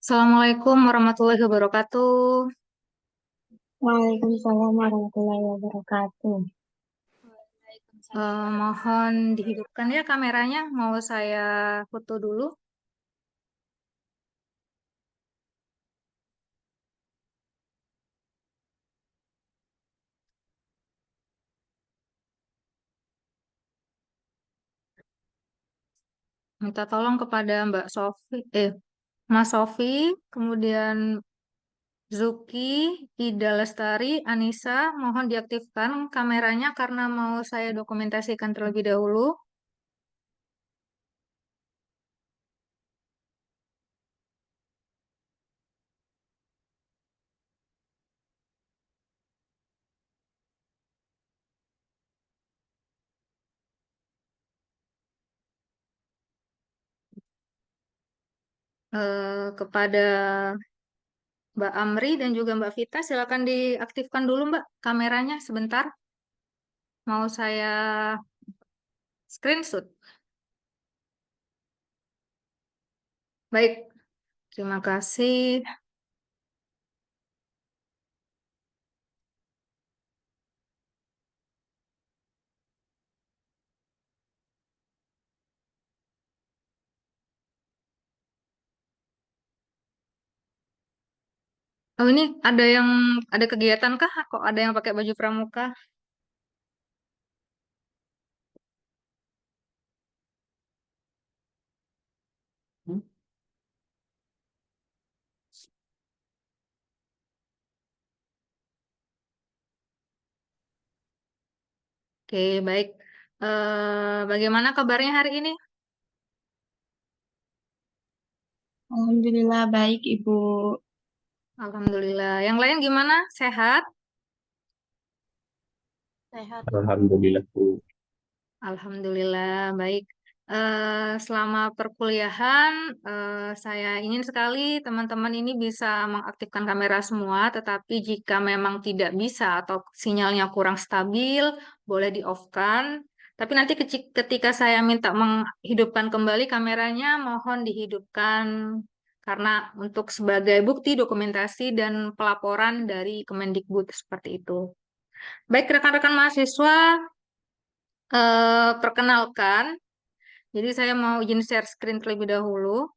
Assalamualaikum warahmatullahi wabarakatuh. Waalaikumsalam warahmatullahi wabarakatuh. Mohon dihidupkan ya kameranya. Mau saya foto dulu. Minta tolong kepada Mbak Sofi, Mas Sofi, kemudian Zuki, Ida Lestari, Anissa. Mohon diaktifkan kameranya karena mau saya dokumentasikan terlebih dahulu. Kepada Mbak Amri dan juga Mbak Vita, silakan diaktifkan dulu Mbak kameranya sebentar. Mau saya screenshot. Baik, terima kasih. Oh ini ada kegiatan kah? Kok ada yang pakai baju pramuka? Hmm. Oke, baik. Bagaimana kabarnya hari ini? Alhamdulillah baik Ibu. Alhamdulillah. Yang lain gimana? Sehat? Sehat. Alhamdulillah, Bu. Alhamdulillah, baik. Selama perkuliahan, saya ingin sekali teman-teman ini bisa mengaktifkan kamera semua, tetapi jika memang tidak bisa atau sinyalnya kurang stabil, boleh di-off-kan. Tapi nanti ketika saya minta menghidupkan kembali kameranya, mohon dihidupkan karena untuk sebagai bukti dokumentasi dan pelaporan dari Kemendikbud seperti itu. Baik, rekan-rekan mahasiswa, perkenalkan. Jadi saya mau izin share screen terlebih dahulu.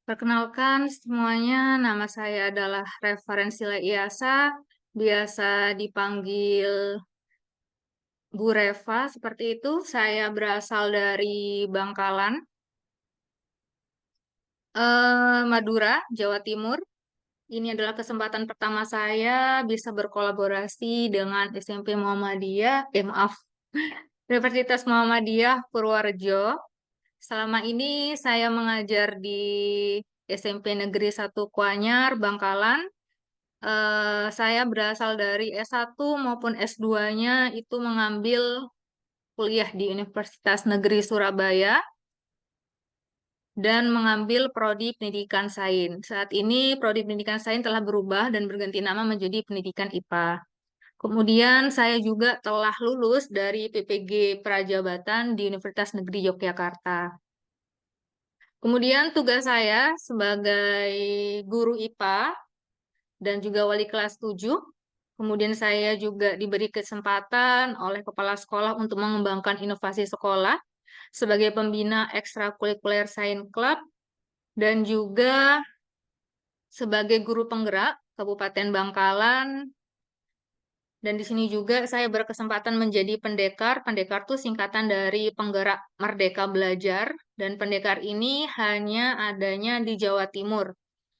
Perkenalkan semuanya, nama saya adalah Referensila Iasa, biasa dipanggil Bu Reva, seperti itu. Saya berasal dari Bangkalan, Madura, Jawa Timur. Ini adalah kesempatan pertama saya bisa berkolaborasi dengan SMP Muhammadiyah, maaf, Universitas Muhammadiyah Purworejo. Selama ini saya mengajar di SMP Negeri 1 Kuanyar, Bangkalan. Saya berasal dari S1 maupun S2-nya itu mengambil kuliah di Universitas Negeri Surabaya dan mengambil Prodi Pendidikan Sains. Saat ini Prodi Pendidikan Sains telah berubah dan berganti nama menjadi Pendidikan IPA. Kemudian saya juga telah lulus dari PPG Prajabatan di Universitas Negeri Yogyakarta. Kemudian tugas saya sebagai guru IPA dan juga wali kelas 7. Kemudian saya juga diberi kesempatan oleh kepala sekolah untuk mengembangkan inovasi sekolah sebagai pembina ekstrakurikuler Science Club dan juga sebagai guru penggerak Kabupaten Bangkalan. Dan di sini juga saya berkesempatan menjadi pendekar. Pendekar itu singkatan dari Penggerak Merdeka Belajar. Dan pendekar ini hanya adanya di Jawa Timur.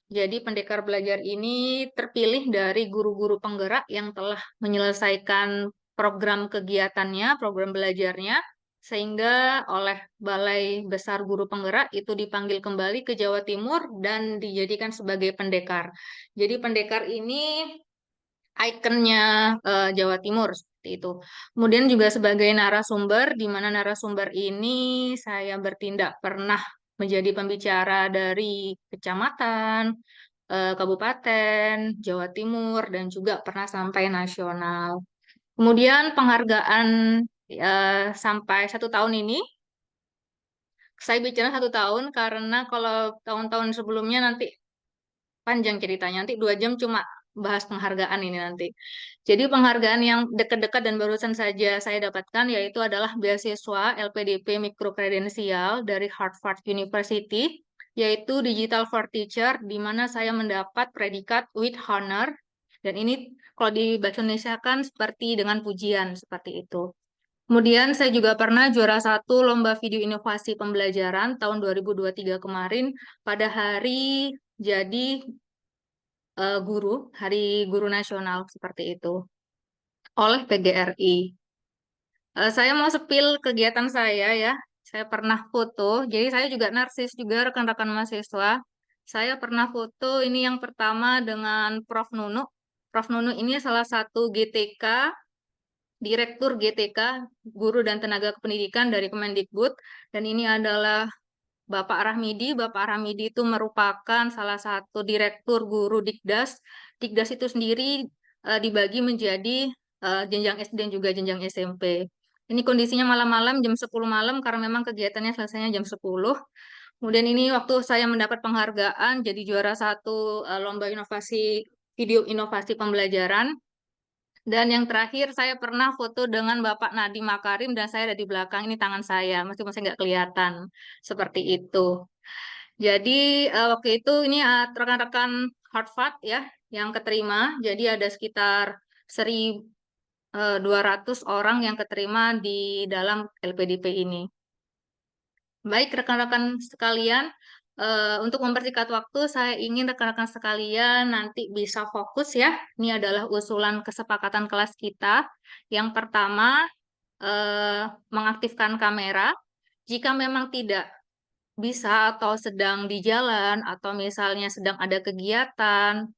Jadi pendekar belajar ini terpilih dari guru-guru penggerak yang telah menyelesaikan program kegiatannya, program belajarnya, sehingga oleh Balai Besar Guru Penggerak itu dipanggil kembali ke Jawa Timur dan dijadikan sebagai pendekar. Jadi pendekar ini ikonnya Jawa Timur seperti itu. Kemudian juga sebagai narasumber, di mana narasumber ini saya bertindak pernah menjadi pembicara dari kecamatan, kabupaten, Jawa Timur, dan juga pernah sampai nasional. Kemudian penghargaan sampai 1 tahun ini, saya bicara 1 tahun karena kalau tahun-tahun sebelumnya nanti panjang ceritanya. Nanti 2 jam cuma bahas penghargaan ini nanti. Jadi penghargaan yang dekat-dekat dan barusan saja saya dapatkan yaitu adalah beasiswa LPDP Mikrokredensial dari Harvard University, yaitu Digital for Teacher, di mana saya mendapat predikat with honor. Dan ini kalau di bahasa Indonesia kan seperti dengan pujian, seperti itu. Kemudian saya juga pernah juara 1 Lomba Video Inovasi Pembelajaran tahun 2023 kemarin pada hari jadi guru, Hari Guru Nasional seperti itu, oleh PGRI. Saya mau sepil kegiatan saya ya. Saya pernah foto, jadi saya juga narsis juga rekan-rekan mahasiswa. Saya pernah foto ini yang pertama dengan Prof. Nunu. Prof. Nunu ini salah satu GTK, Direktur GTK, Guru dan Tenaga Kependidikan dari Kemendikbud. Dan ini adalah Bapak Rahmidi. Bapak Rahmidi itu merupakan salah satu direktur guru Dikdas. Dikdas itu sendiri dibagi menjadi jenjang SD dan juga jenjang SMP. Ini kondisinya malam-malam, jam 10 malam, karena memang kegiatannya selesainya jam 10. Kemudian ini waktu saya mendapat penghargaan, jadi juara 1 Lomba Inovasi Video Inovasi Pembelajaran. Dan yang terakhir, saya pernah foto dengan Bapak Nadiem Makarim dan saya ada di belakang, ini tangan saya, meskipun saya nggak kelihatan. Seperti itu. Jadi waktu itu ini rekan-rekan Harvard ya yang keterima. Jadi ada sekitar 1.200 orang yang keterima di dalam LPDP ini. Baik rekan-rekan sekalian, untuk mempersingkat waktu, saya ingin rekan-rekan sekalian nanti bisa fokus ya. Ini adalah usulan kesepakatan kelas kita. Yang pertama, mengaktifkan kamera. Jika memang tidak bisa atau sedang di jalan atau misalnya sedang ada kegiatan,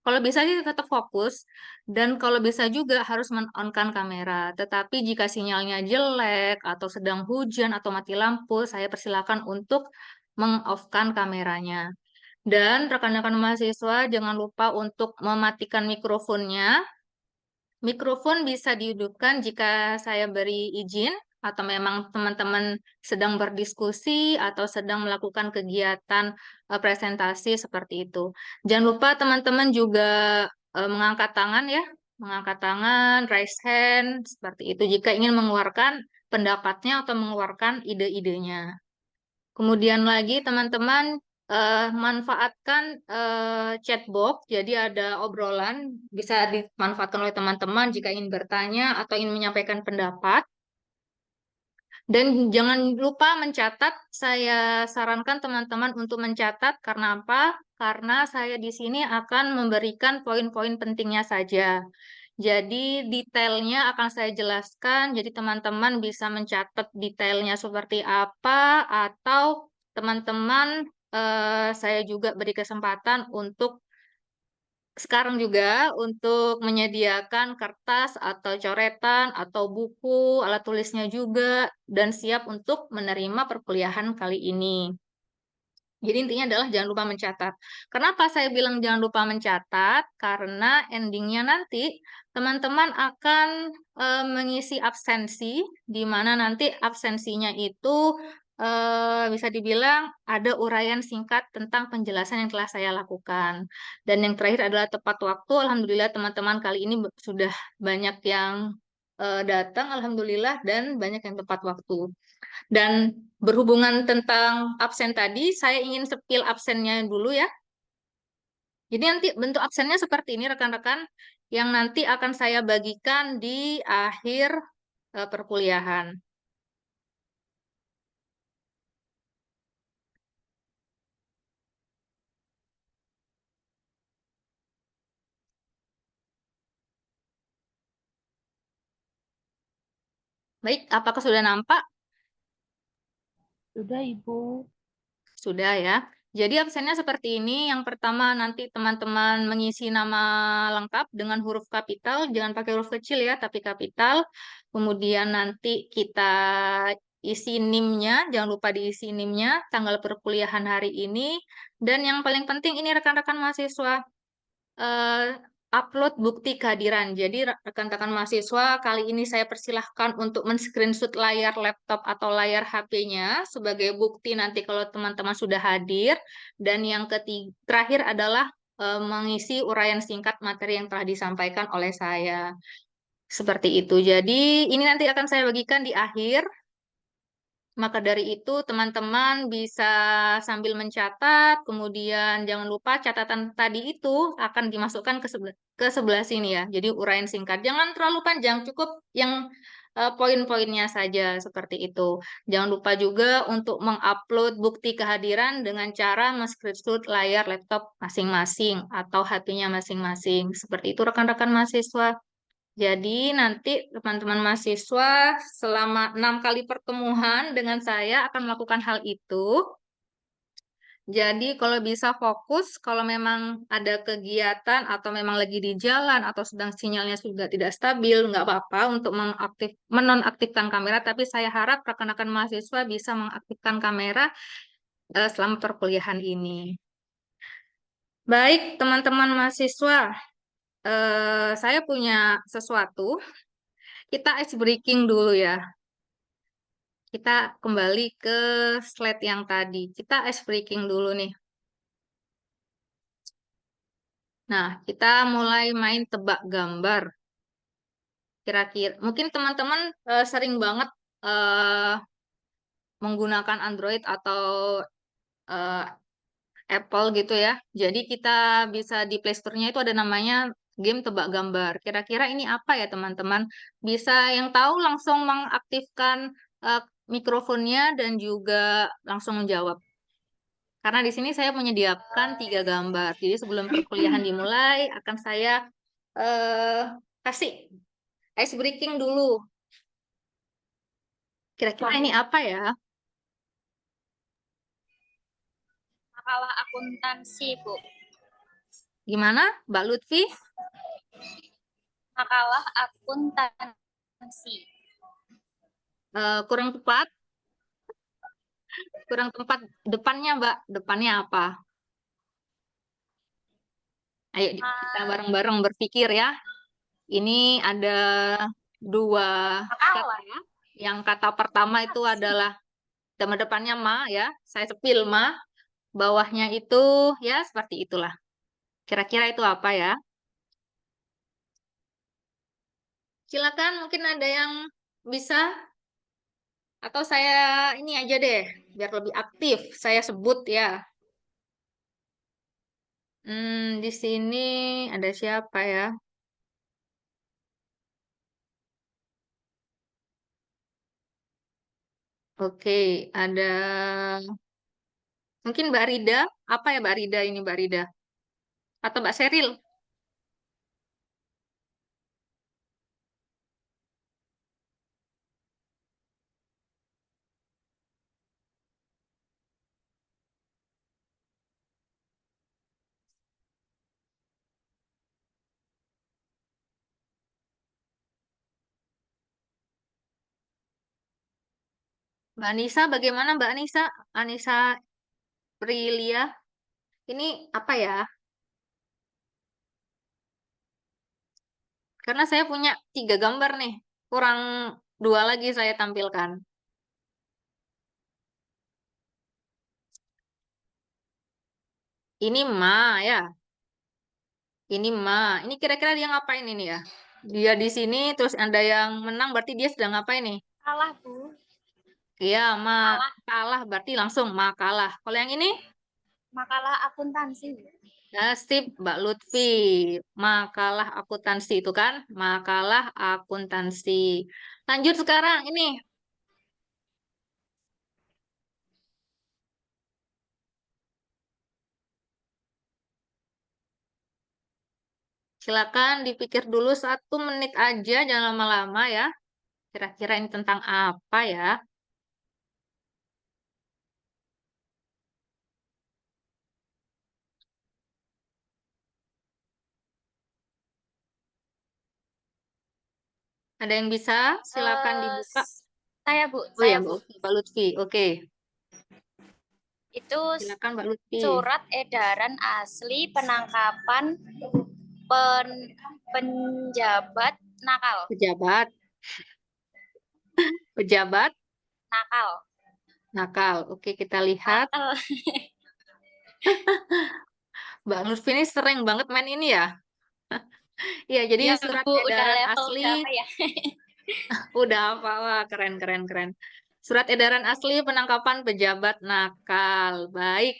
kalau bisa sih tetap fokus dan kalau bisa juga harus men-on-kan kamera. Tetapi jika sinyalnya jelek atau sedang hujan atau mati lampu, saya persilakan untuk meng-off-kan kameranya. Dan rekan-rekan mahasiswa jangan lupa untuk mematikan mikrofonnya. Mikrofon bisa dihidupkan jika saya beri izin atau memang teman-teman sedang berdiskusi atau sedang melakukan kegiatan presentasi seperti itu. Jangan lupa teman-teman juga mengangkat tangan ya, mengangkat tangan, raise hand seperti itu jika ingin mengeluarkan pendapatnya atau mengeluarkan ide-idenya. Kemudian lagi teman-teman manfaatkan chat box, jadi ada obrolan bisa dimanfaatkan oleh teman-teman jika ingin bertanya atau ingin menyampaikan pendapat. Dan jangan lupa mencatat, saya sarankan teman-teman untuk mencatat karena apa? Karena saya di sini akan memberikan poin-poin pentingnya saja. Jadi detailnya akan saya jelaskan, jadi teman-teman bisa mencatat detailnya seperti apa, atau teman-teman saya juga beri kesempatan untuk sekarang juga untuk menyediakan kertas atau coretan atau buku, alat tulisnya juga, dan siap untuk menerima perkuliahan kali ini. Jadi intinya adalah jangan lupa mencatat. Kenapa saya bilang jangan lupa mencatat? Karena endingnya nanti teman-teman akan mengisi absensi, di mana nanti absensinya itu bisa dibilang ada uraian singkat tentang penjelasan yang telah saya lakukan. Dan yang terakhir adalah tepat waktu. Alhamdulillah teman-teman kali ini sudah banyak yang datang, alhamdulillah, dan banyak yang tepat waktu. Dan berhubungan tentang absen tadi, saya ingin sepil absennya dulu ya. Jadi nanti bentuk absennya seperti ini rekan-rekan, yang nanti akan saya bagikan di akhir perkuliahan. Baik, apakah sudah nampak? Sudah, Ibu. Sudah ya. Jadi absennya seperti ini. Yang pertama nanti teman-teman mengisi nama lengkap dengan huruf kapital, jangan pakai huruf kecil ya, tapi kapital. Kemudian nanti kita isi NIM-nya, jangan lupa diisi NIM-nya, tanggal perkuliahan hari ini. Dan yang paling penting ini rekan-rekan mahasiswa eh, upload bukti kehadiran. Jadi rekan-rekan mahasiswa kali ini saya persilahkan untuk men-screenshot layar laptop atau layar HP-nya sebagai bukti nanti kalau teman-teman sudah hadir. Dan yang terakhir adalah mengisi uraian singkat materi yang telah disampaikan oleh saya. Seperti itu. Jadi ini nanti akan saya bagikan di akhir. Maka dari itu, teman-teman bisa sambil mencatat, kemudian jangan lupa catatan tadi itu akan dimasukkan ke sebelah sini ya. Jadi uraian singkat. Jangan terlalu panjang, cukup yang poin-poinnya saja seperti itu. Jangan lupa juga untuk mengupload bukti kehadiran dengan cara men-screenshot layar laptop masing-masing atau HP-nya masing-masing. Seperti itu rekan-rekan mahasiswa. Jadi nanti teman-teman mahasiswa selama 6 kali pertemuan dengan saya akan melakukan hal itu. Jadi kalau bisa fokus, kalau memang ada kegiatan atau memang lagi di jalan atau sedang sinyalnya sudah tidak stabil, nggak apa-apa untuk menonaktifkan kamera. Tapi saya harap rekan-rekan mahasiswa bisa mengaktifkan kamera selama perkuliahan ini. Baik, teman-teman mahasiswa, saya punya sesuatu. Kita ice breaking dulu ya. Kita kembali ke slide yang tadi. Kita ice breaking dulu nih. Nah, kita mulai main tebak gambar. Kira-kira, mungkin teman-teman sering banget eh, menggunakan Android atau eh, Apple gitu ya. Jadi kita bisa di Play Store-nya itu ada namanya game tebak gambar. Kira-kira ini apa ya teman-teman? Bisa yang tahu langsung mengaktifkan eh, mikrofonnya dan juga langsung menjawab. Karena di sini saya menyediakan 3 gambar. Jadi sebelum perkuliahan dimulai, akan saya eh, kasih ice breaking dulu. Kira-kira ini apa ya? Makalah akuntansi, Bu. Gimana, Mbak Lutfi? Makalah akuntansi. Kurang tepat? Kurang tepat. Depannya, Mbak. Depannya apa? Ayo kita bareng-bareng berpikir ya. Ini ada 2 kata. Makalah. Yang kata pertama itu adalah tema depannya ma ya. Saya sepil ma. Bawahnya itu ya seperti itulah. Kira-kira itu apa ya? Silakan mungkin ada yang bisa atau saya ini aja deh biar lebih aktif. Saya sebut ya. Di sini ada siapa ya? Oke, ada mungkin Mbak Rida. Apa ya Mbak Rida ini Mbak Rida? Atau Mbak Seril? Mbak Anissa, bagaimana Mbak Anissa? Anissa Prilia. Ini apa ya? Karena saya punya 3 gambar nih. Kurang 2 lagi saya tampilkan. Ini ma ya. Ini ma. Ini kira-kira dia ngapain ini ya? Dia di sini terus ada yang menang berarti dia sedang ngapain nih? Kalah, Bu. Iya, ma Kalah. kalah berarti langsung ma kalah. Kalau yang ini? Makalah akuntansi. Nasib Mbak Lutfi. Makalah akuntansi itu kan? Makalah akuntansi. Lanjut sekarang ini. Silakan dipikir dulu 1 menit aja, jangan lama-lama ya. Kira-kira ini tentang apa ya? Ada yang bisa? Silakan Eh, dibuka. saya Bu, Oh ya, saya Mbak Bu. Lutfi. Mbak Lutfi. Oke, Itu silakan Mbak Lutfi. surat edaran asli penangkapan penjabat nakal. Pejabat, pejabat Nakal. nakal. Oke, kita lihat. Nakal. Mbak Lutfi ini sering banget main ini ya. Iya, jadi Iya surat Bu, udah edaran level asli berapa ya? udah apa? Wah, keren, keren, keren. Surat edaran asli penangkapan pejabat nakal. Baik.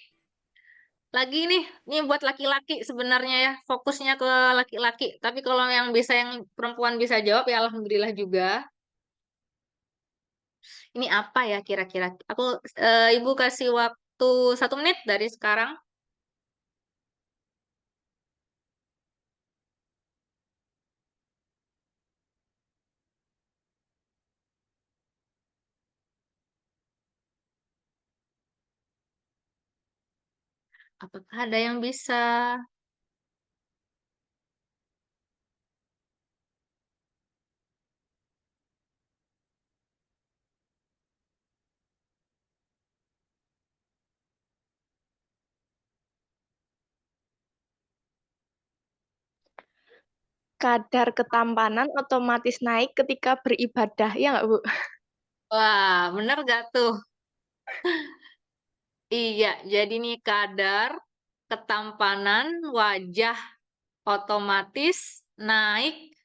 Lagi nih, ini buat laki-laki sebenarnya ya, fokusnya ke laki-laki. Tapi kalau yang perempuan bisa jawab ya alhamdulillah juga. Ini apa ya kira-kira? Ibu kasih waktu 1 menit dari sekarang. Apakah ada yang bisa? Kadar ketampanan otomatis naik ketika beribadah, ya nggak, Bu? Wah, bener gak tuh? Iya, jadi nih kadar ketampanan wajah otomatis naik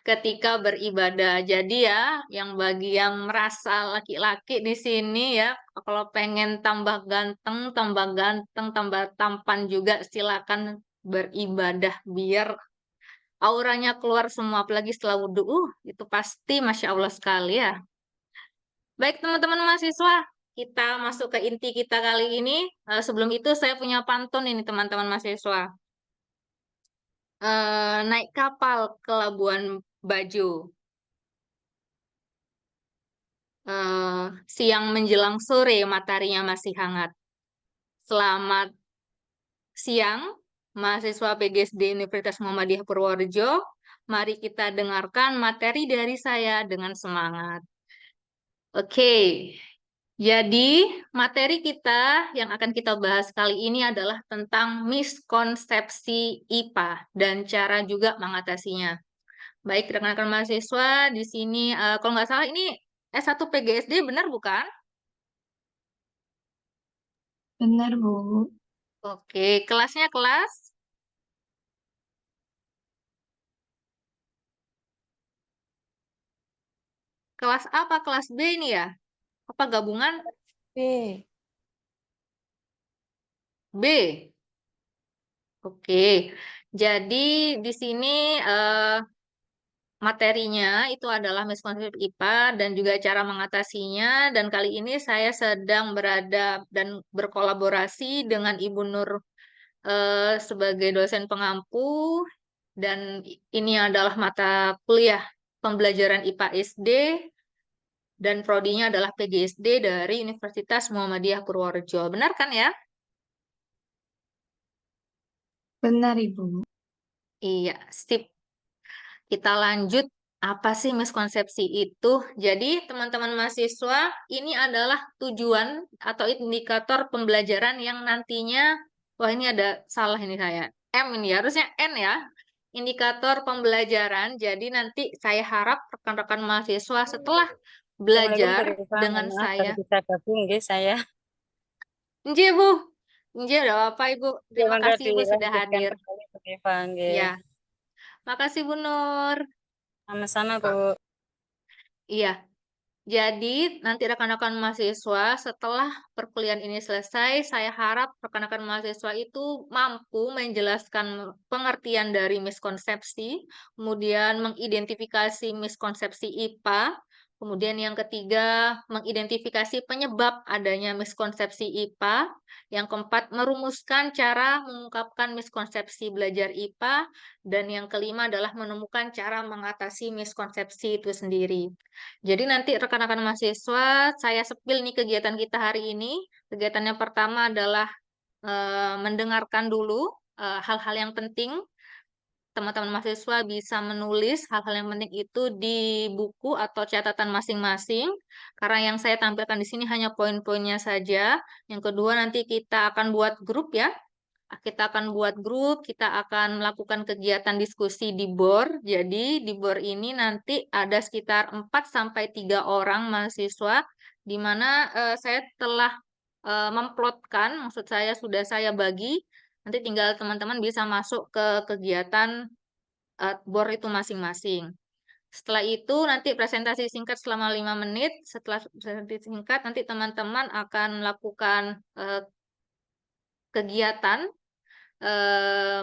ketika beribadah. Jadi ya, yang bagi yang merasa laki-laki di sini ya, kalau pengen tambah ganteng, tambah tampan juga silakan beribadah biar auranya keluar semua apalagi setelah wudhu. Itu pasti Masya Allah sekali ya. Baik teman-teman mahasiswa, kita masuk ke inti kita kali ini. Sebelum itu saya punya pantun ini teman-teman mahasiswa. Naik kapal ke Labuan Bajo. Siang menjelang sore mataharinya masih hangat. Selamat siang, mahasiswa PGSD Universitas Muhammadiyah Purworejo. Mari kita dengarkan materi dari saya dengan semangat. Oke, jadi materi kita yang akan kita bahas kali ini adalah tentang miskonsepsi IPA dan cara juga mengatasinya. Baik, rekan-rekan mahasiswa di sini, kalau nggak salah ini S1 PGSD benar bukan? Benar, Bu. Oke, kelasnya kelas apa? Kelas B ini ya? Apa gabungan B. B? Oke. Jadi di sini materinya itu adalah miskonsepsi IPA dan juga cara mengatasinya. Dan kali ini saya sedang berada dan berkolaborasi dengan Ibu Nur sebagai dosen pengampu. Dan ini adalah mata kuliah pembelajaran IPA SD dan prodinya adalah PGSD dari Universitas Muhammadiyah Purworejo. Benar kan ya? Benar, Ibu. Iya, sip. Kita lanjut. Apa sih miskonsepsi itu? Jadi, teman-teman mahasiswa, ini adalah tujuan atau indikator pembelajaran yang nantinya, wah ini ada salah ini saya. M ini ya, harusnya N ya. Indikator pembelajaran. Jadi nanti saya harap rekan-rekan mahasiswa setelah Assalamualaikum belajar Kak Rifa, mohon dengan maaf saya. baru bisa gabung nggih saya. Nggih, Bu. Nggih, ada apa, Ibu? Terima Monggo kasih, Ibu, sudah dilanjutkan hadir. kembali Kak Rifa nggih. Ya, makasih, Bu Nur. Sama-sama Bu. Iya, jadi nanti rekan-rekan mahasiswa setelah perkuliahan ini selesai, saya harap rekan-rekan mahasiswa itu mampu menjelaskan pengertian dari miskonsepsi, kemudian mengidentifikasi miskonsepsi IPA, Kemudian yang ketiga, mengidentifikasi penyebab adanya miskonsepsi IPA. Yang keempat, merumuskan cara mengungkapkan miskonsepsi belajar IPA. Dan yang kelima adalah menemukan cara mengatasi miskonsepsi itu sendiri. Jadi nanti rekan-rekan mahasiswa, saya sepil nih kegiatan kita hari ini. Kegiatan yang pertama adalah mendengarkan dulu hal-hal yang penting. Teman-teman mahasiswa bisa menulis hal-hal yang penting itu di buku atau catatan masing-masing. Karena yang saya tampilkan di sini hanya poin-poinnya saja. Yang kedua, nanti kita akan buat grup ya. Kita akan buat grup, kita akan melakukan kegiatan diskusi di BOR. Jadi di BOR ini nanti ada sekitar 4-3 orang mahasiswa, di mana saya telah memplotkan, maksud saya sudah saya bagi. Nanti tinggal teman-teman bisa masuk ke kegiatan BOR itu masing-masing. Setelah itu nanti presentasi singkat selama 5 menit. Setelah presentasi singkat nanti teman-teman akan melakukan kegiatan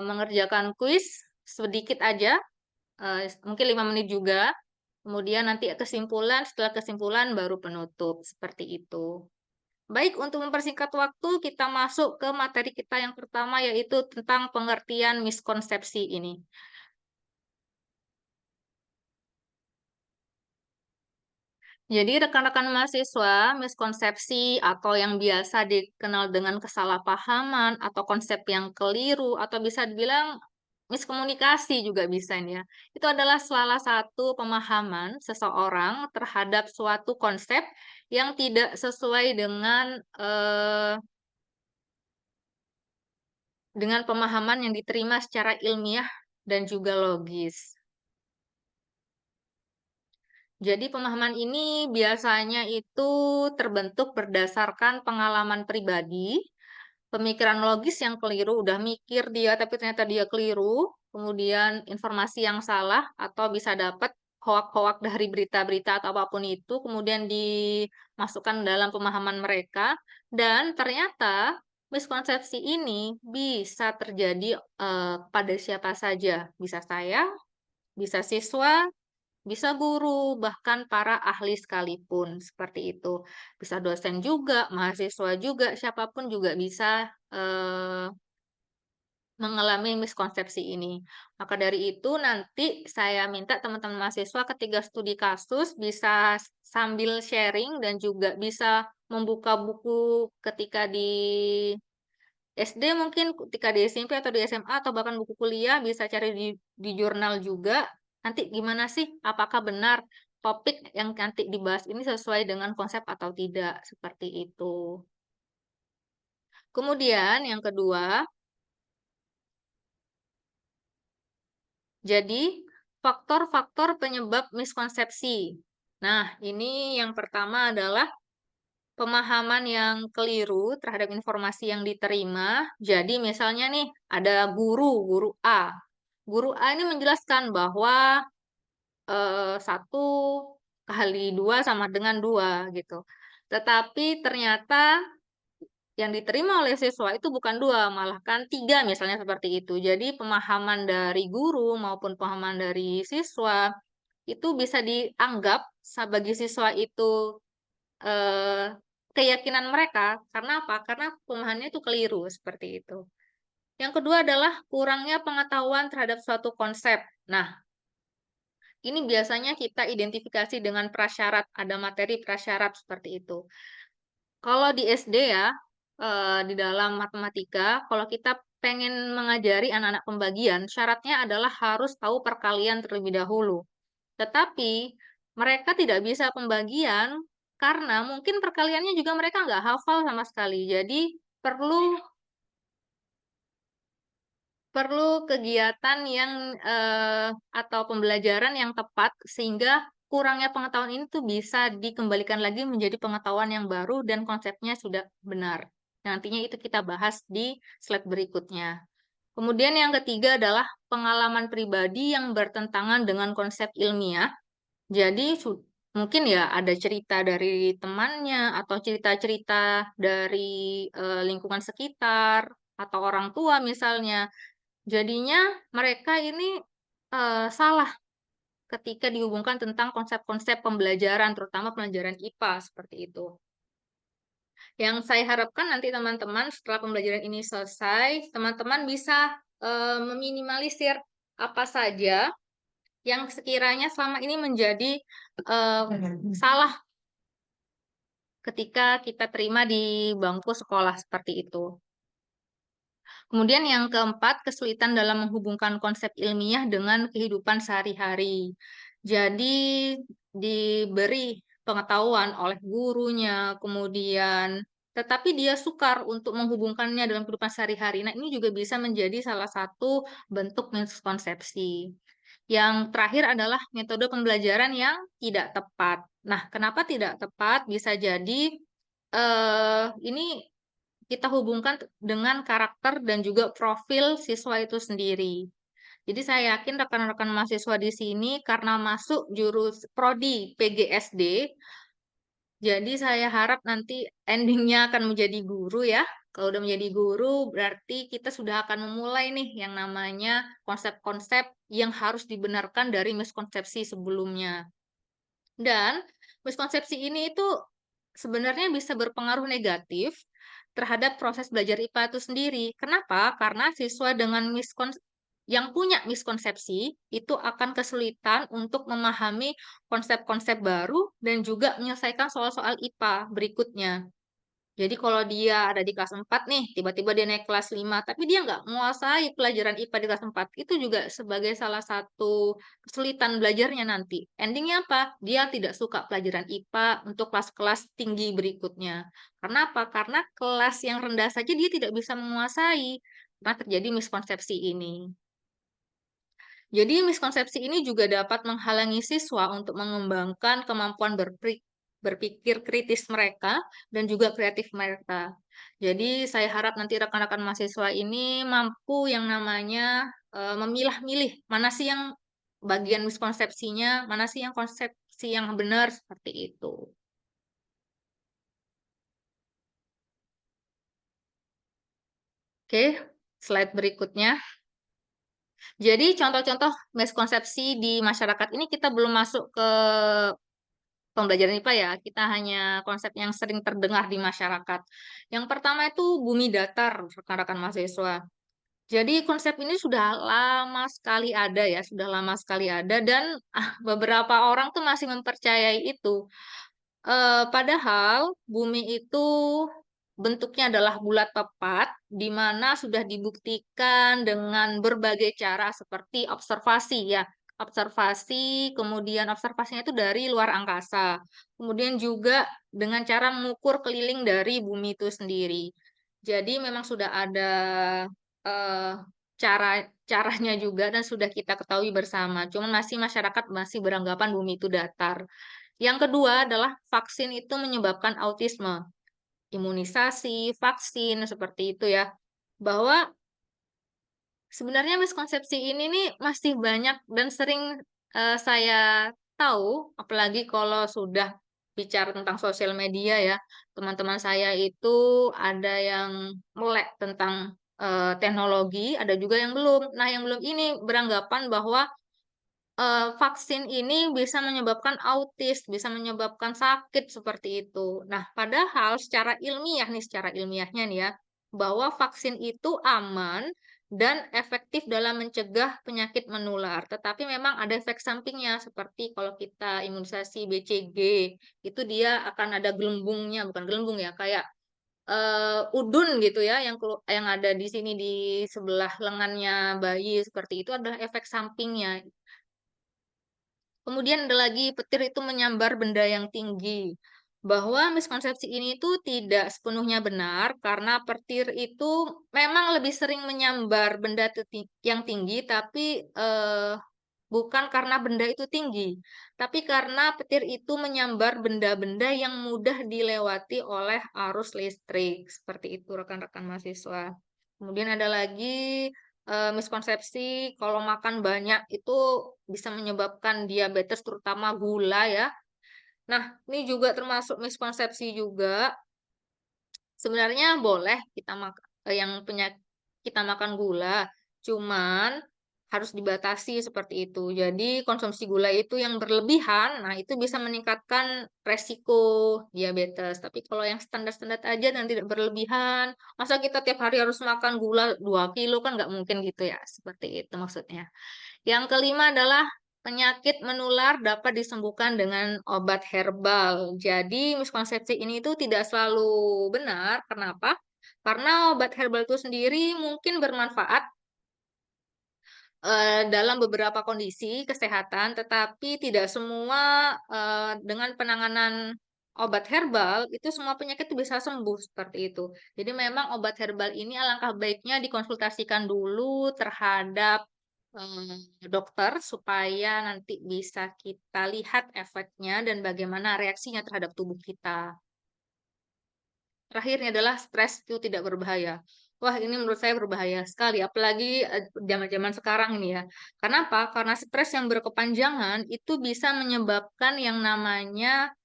mengerjakan kuis sedikit aja, mungkin 5 menit juga. Kemudian nanti kesimpulan, setelah kesimpulan baru penutup, seperti itu. Baik, untuk mempersingkat waktu, kita masuk ke materi kita yang pertama, yaitu tentang pengertian miskonsepsi ini. Jadi rekan-rekan mahasiswa, miskonsepsi atau yang biasa dikenal dengan kesalahpahaman atau konsep yang keliru atau bisa dibilang miskomunikasi juga bisa ini ya. Itu adalah salah satu pemahaman seseorang terhadap suatu konsep yang tidak sesuai dengan pemahaman yang diterima secara ilmiah dan juga logis. Jadi pemahaman ini biasanya itu terbentuk berdasarkan pengalaman pribadi, pemikiran logis yang keliru, udah mikir dia tapi ternyata dia keliru, kemudian informasi yang salah atau bisa dapat hoak-hoak dari berita-berita atau apapun itu, kemudian dimasukkan dalam pemahaman mereka, dan ternyata miskonsepsi ini bisa terjadi pada siapa saja, bisa saya, bisa siswa, bisa guru, bahkan para ahli sekalipun, seperti itu. Bisa dosen juga, mahasiswa juga, siapapun juga bisa mengalami miskonsepsi ini. Maka dari itu nanti saya minta teman-teman mahasiswa ketika studi kasus bisa sambil sharing dan juga bisa membuka buku ketika di SD mungkin, ketika di SMP atau di SMA atau bahkan buku kuliah bisa cari di jurnal juga. Nanti gimana sih, apakah benar topik yang nanti dibahas ini sesuai dengan konsep atau tidak, seperti itu. Kemudian yang kedua, jadi faktor-faktor penyebab miskonsepsi. Nah, ini yang pertama adalah pemahaman yang keliru terhadap informasi yang diterima. Jadi misalnya nih, ada guru A. Guru A ini menjelaskan bahwa 1 kali 2 sama dengan 2 gitu. Tetapi ternyata yang diterima oleh siswa itu bukan 2, malah kan 3 misalnya seperti itu. Jadi pemahaman dari guru maupun pemahaman dari siswa itu bisa dianggap bagi siswa itu keyakinan mereka. Karena apa? Karena pemahamannya itu keliru seperti itu. Yang kedua adalah kurangnya pengetahuan terhadap suatu konsep. Nah, ini biasanya kita identifikasi dengan prasyarat, ada materi prasyarat seperti itu. Kalau di SD ya, di dalam matematika, kalau kita pengen mengajari anak-anak pembagian, syaratnya adalah harus tahu perkalian terlebih dahulu. Tetapi mereka tidak bisa pembagian karena mungkin perkaliannya juga mereka nggak hafal sama sekali. Jadi perlu perlu kegiatan yang atau pembelajaran yang tepat sehingga kurangnya pengetahuan ini tuh bisa dikembalikan lagi menjadi pengetahuan yang baru dan konsepnya sudah benar. Nantinya itu kita bahas di slide berikutnya. Kemudian yang ketiga adalah pengalaman pribadi yang bertentangan dengan konsep ilmiah. Jadi mungkin ya ada cerita dari temannya atau cerita-cerita dari lingkungan sekitar atau orang tua misalnya. Jadinya mereka ini salah ketika dihubungkan tentang konsep-konsep pembelajaran, terutama pelajaran IPA seperti itu. Yang saya harapkan nanti teman-teman setelah pembelajaran ini selesai, teman-teman bisa meminimalisir apa saja yang sekiranya selama ini menjadi salah ketika kita terima di bangku sekolah seperti itu. Kemudian yang keempat, kesulitan dalam menghubungkan konsep ilmiah dengan kehidupan sehari-hari. Jadi diberi pengetahuan oleh gurunya, kemudian tetapi dia sukar untuk menghubungkannya dalam kehidupan sehari-hari. Nah, ini juga bisa menjadi salah satu bentuk miskonsepsi. Yang terakhir adalah metode pembelajaran yang tidak tepat. Nah, kenapa tidak tepat? Bisa jadi ini kita hubungkan dengan karakter dan juga profil siswa itu sendiri. Jadi saya yakin rekan-rekan mahasiswa di sini karena masuk jurus prodi PGSD, jadi saya harap nanti endingnya akan menjadi guru ya. Kalau udah menjadi guru, berarti kita sudah akan memulai nih yang namanya konsep-konsep yang harus dibenarkan dari miskonsepsi sebelumnya. Dan miskonsepsi ini itu sebenarnya bisa berpengaruh negatif terhadap proses belajar IPA itu sendiri. Kenapa? Karena siswa dengan yang punya miskonsepsi itu akan kesulitan untuk memahami konsep-konsep baru dan juga menyelesaikan soal-soal IPA berikutnya. Jadi kalau dia ada di kelas 4 nih, tiba-tiba dia naik kelas 5, tapi dia nggak menguasai pelajaran IPA di kelas 4, itu juga sebagai salah satu kesulitan belajarnya nanti. Endingnya apa? Dia tidak suka pelajaran IPA untuk kelas-kelas tinggi berikutnya. Karena apa? Karena kelas yang rendah saja dia tidak bisa menguasai. Karena terjadi miskonsepsi ini. Jadi miskonsepsi ini juga dapat menghalangi siswa untuk mengembangkan kemampuan berpikir kritis mereka dan juga kreatif mereka. Jadi saya harap nanti rekan-rekan mahasiswa ini mampu yang namanya memilah-milih mana sih yang bagian miskonsepsinya, mana sih yang konsepsi yang benar seperti itu. Oke, slide berikutnya. Jadi contoh-contoh miskonsepsi di masyarakat ini kita belum masuk ke pembelajaran IPA ya, kita hanya konsep yang sering terdengar di masyarakat. Yang pertama itu bumi datar, rekan-rekan mahasiswa. Jadi konsep ini sudah lama sekali ada ya, sudah lama sekali ada dan beberapa orang tuh masih mempercayai itu. Padahal bumi itu bentuknya adalah bulat tepat, di mana sudah dibuktikan dengan berbagai cara seperti observasi ya. Observasi, kemudian observasinya itu dari luar angkasa. Kemudian juga dengan cara mengukur keliling dari bumi itu sendiri. Jadi memang sudah ada eh, caranya juga dan sudah kita ketahui bersama. Cuman masih masyarakat masih beranggapan bumi itu datar. Yang kedua adalah vaksin itu menyebabkan autisme. Imunisasi, vaksin, seperti itu ya. Bahwa sebenarnya miskonsepsi ini nih masih banyak dan sering saya tahu, apalagi kalau sudah bicara tentang sosial media ya. Teman-teman saya itu ada yang melek tentang teknologi, ada juga yang belum. Nah, yang belum ini beranggapan bahwa vaksin ini bisa menyebabkan autis, bisa menyebabkan sakit seperti itu. Nah, padahal secara ilmiah nih, secara ilmiahnya nih ya, bahwa vaksin itu aman dan efektif dalam mencegah penyakit menular. Tetapi memang ada efek sampingnya, seperti kalau kita imunisasi BCG, itu dia akan ada gelembungnya, bukan gelembung ya, kayak udun gitu ya, yang ada di sini di sebelah lengannya bayi seperti itu adalah efek sampingnya. Kemudian ada lagi petir itu menyambar benda yang tinggi. Bahwa miskonsepsi ini itu tidak sepenuhnya benar karena petir itu memang lebih sering menyambar benda yang tinggi tapi bukan karena benda itu tinggi, tapi karena petir itu menyambar benda-benda yang mudah dilewati oleh arus listrik. Seperti itu rekan-rekan mahasiswa. Kemudian ada lagi miskonsepsi kalau makan banyak itu bisa menyebabkan diabetes terutama gula ya. Nah, ini juga termasuk miskonsepsi juga. Sebenarnya boleh kita makan yang punya kita makan gula, cuman harus dibatasi seperti itu. Jadi konsumsi gula itu yang berlebihan, nah itu bisa meningkatkan resiko diabetes. Tapi kalau yang standar-standar aja dan tidak berlebihan, masa kita tiap hari harus makan gula 2 kilo kan nggak mungkin gitu ya. Seperti itu maksudnya. Yang kelima adalah penyakit menular dapat disembuhkan dengan obat herbal. Jadi miskonsepsi ini itu tidak selalu benar. Kenapa? Karena obat herbal itu sendiri mungkin bermanfaat dalam beberapa kondisi kesehatan, tetapi tidak semua dengan penanganan obat herbal itu semua penyakit itu bisa sembuh seperti itu. Jadi memang obat herbal ini alangkah baiknya dikonsultasikan dulu terhadap dokter supaya nanti bisa kita lihat efeknya dan bagaimana reaksinya terhadap tubuh kita. Terakhirnya adalah stres itu tidak berbahaya. Wah, ini menurut saya berbahaya sekali, apalagi zaman-zaman sekarang ini ya. Kenapa? Karena stres yang berkepanjangan itu bisa menyebabkan yang namanya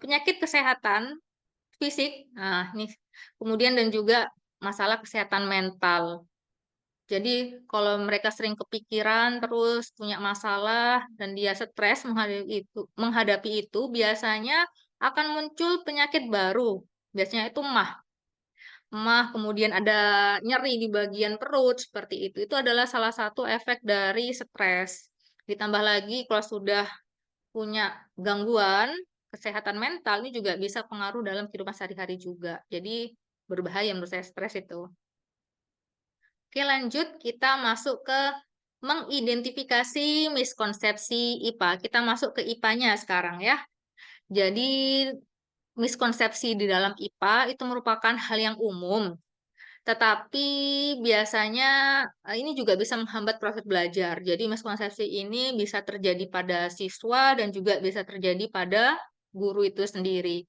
penyakit kesehatan fisik. Nah, nih kemudian dan juga masalah kesehatan mental. Jadi kalau mereka sering kepikiran terus punya masalah dan dia stres menghadapi itu biasanya akan muncul penyakit baru. Biasanya itu mah, kemudian ada nyeri di bagian perut seperti itu. Itu adalah salah satu efek dari stres. Ditambah lagi kalau sudah punya gangguan kesehatan mental ini juga bisa pengaruh dalam kehidupan sehari-hari juga. Jadi berbahaya menurut saya stres itu. Oke, lanjut kita masuk ke mengidentifikasi miskonsepsi IPA. Kita masuk ke IPA-nya sekarang ya. Jadi miskonsepsi di dalam IPA itu merupakan hal yang umum. Tetapi biasanya ini juga bisa menghambat proses belajar. Jadi miskonsepsi ini bisa terjadi pada siswa dan juga bisa terjadi pada guru itu sendiri.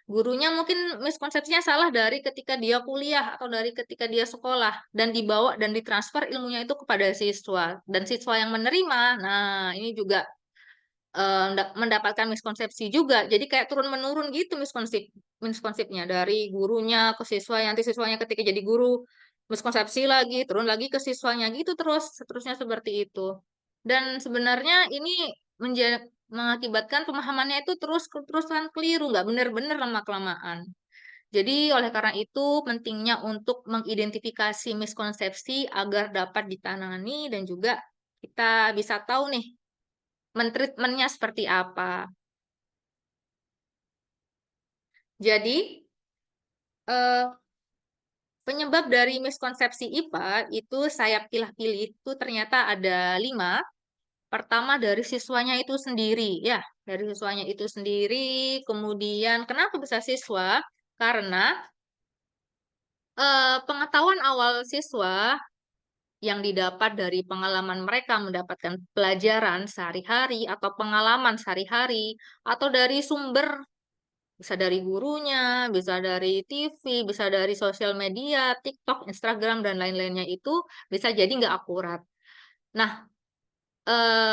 Gurunya mungkin miskonsepsinya salah dari ketika dia kuliah atau dari ketika dia sekolah dan dibawa dan ditransfer ilmunya itu kepada siswa dan siswa yang menerima. Nah, ini juga mendapatkan miskonsepsi juga. Jadi kayak turun-menurun gitu miskonsepsinya dari gurunya ke siswa, nanti siswanya ketika jadi guru miskonsepsi lagi, turun lagi ke siswanya gitu terus, seterusnya seperti itu. Dan sebenarnya ini mengakibatkan pemahamannya itu terusan keliru, nggak benar-benar lama-kelamaan. Jadi oleh karena itu pentingnya untuk mengidentifikasi miskonsepsi agar dapat ditangani dan juga kita bisa tahu nih mentreatmentnya seperti apa. Jadi, eh, penyebab dari miskonsepsi IPA itu saya pilih-pilih itu ternyata ada 5. Pertama dari siswanya itu sendiri, ya, dari siswanya itu sendiri. Kemudian kenapa bisa siswa? Karena pengetahuan awal siswa yang didapat dari pengalaman mereka mendapatkan pelajaran sehari-hari atau pengalaman sehari-hari atau dari sumber. Bisa dari gurunya, bisa dari TV, bisa dari sosial media, TikTok, Instagram, dan lain-lainnya itu bisa jadi nggak akurat. Nah,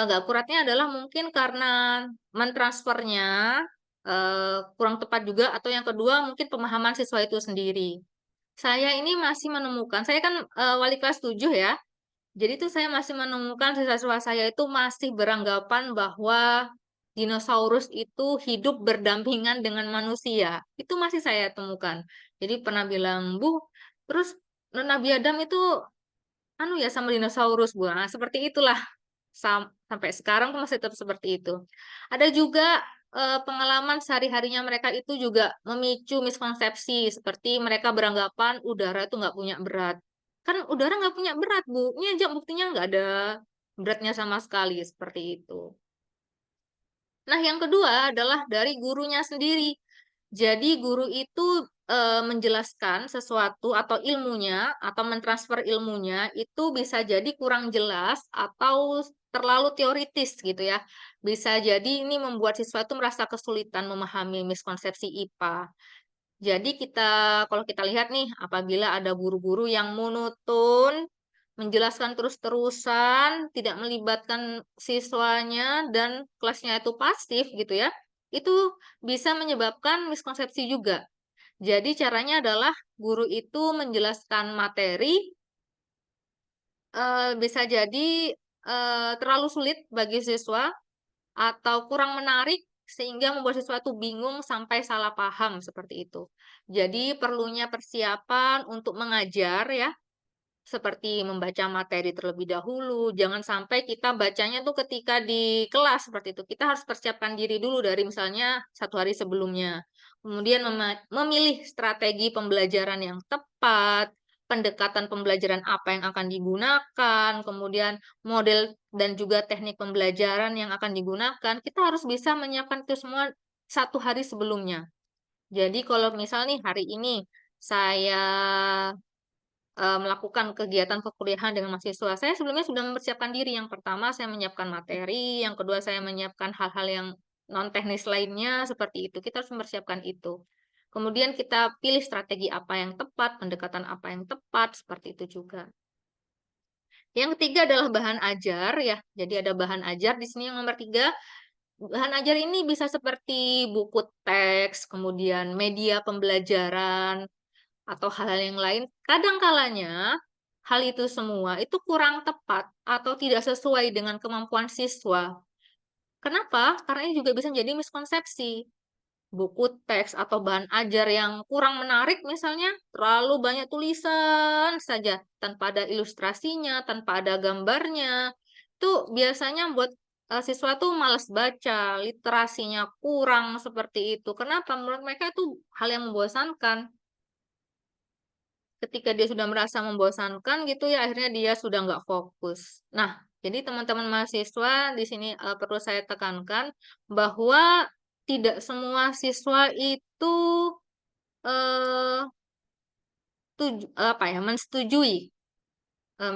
nggak akuratnya adalah mungkin karena mentransfernya kurang tepat juga, atau yang kedua mungkin pemahaman siswa itu sendiri. Saya ini masih menemukan, saya kan wali kelas 7 ya, jadi itu saya masih menemukan siswa-siswa saya itu masih beranggapan bahwa dinosaurus itu hidup berdampingan dengan manusia. Itu masih saya temukan. Jadi pernah bilang, Bu, terus Nabi Adam itu anu ya sama dinosaurus, Bu. Nah, seperti itulah. Sampai sekarang tuh masih tetap seperti itu. Ada juga pengalaman sehari-harinya mereka itu juga memicu miskonsepsi. Seperti mereka beranggapan udara itu nggak punya berat. Kan udara nggak punya berat, Bu. Ini aja buktinya nggak ada beratnya sama sekali. Seperti itu. Nah, yang kedua adalah dari gurunya sendiri. Jadi guru itu menjelaskan sesuatu atau ilmunya atau mentransfer ilmunya itu bisa jadi kurang jelas atau terlalu teoritis gitu ya. Bisa jadi ini membuat siswa itu merasa kesulitan memahami miskonsepsi IPA. Jadi kalau kita lihat nih, apabila ada guru-guru yang monoton, menjelaskan terus-terusan, tidak melibatkan siswanya dan kelasnya itu pasif gitu ya, itu bisa menyebabkan miskonsepsi juga. Jadi caranya adalah guru itu menjelaskan materi bisa jadi terlalu sulit bagi siswa atau kurang menarik sehingga membuat siswa tuh bingung sampai salah paham seperti itu. Jadi perlunya persiapan untuk mengajar ya, seperti membaca materi terlebih dahulu. Jangan sampai kita bacanya tuh ketika di kelas seperti itu. Kita harus persiapkan diri dulu dari misalnya 1 hari sebelumnya. Kemudian memilih strategi pembelajaran yang tepat, pendekatan pembelajaran apa yang akan digunakan, kemudian model dan juga teknik pembelajaran yang akan digunakan. Kita harus bisa menyiapkan itu semua 1 hari sebelumnya. Jadi kalau misal nih hari ini saya melakukan kegiatan perkuliahan dengan mahasiswa, saya sebelumnya sudah mempersiapkan diri. Yang pertama, saya menyiapkan materi, yang kedua, saya menyiapkan hal-hal yang non-teknis lainnya, seperti itu. Kita harus mempersiapkan itu. Kemudian kita pilih strategi apa yang tepat, pendekatan apa yang tepat, seperti itu juga. Yang ketiga adalah bahan ajar, ya. Jadi ada bahan ajar di sini yang nomor 3. Bahan ajar ini bisa seperti buku teks, kemudian media pembelajaran, atau hal-hal yang lain, kadang kalanya hal itu semua itu kurang tepat atau tidak sesuai dengan kemampuan siswa. Kenapa? Karena ini juga bisa menjadi miskonsepsi. Buku teks atau bahan ajar yang kurang menarik misalnya, terlalu banyak tulisan saja, tanpa ada ilustrasinya, tanpa ada gambarnya, itu biasanya buat siswa tuh malas baca, literasinya kurang seperti itu. Kenapa? Menurut mereka itu hal yang membosankan. Ketika dia sudah merasa membosankan gitu ya, akhirnya dia sudah nggak fokus. Nah, jadi teman-teman mahasiswa di sini perlu saya tekankan bahwa tidak semua siswa itu eh, mensetujui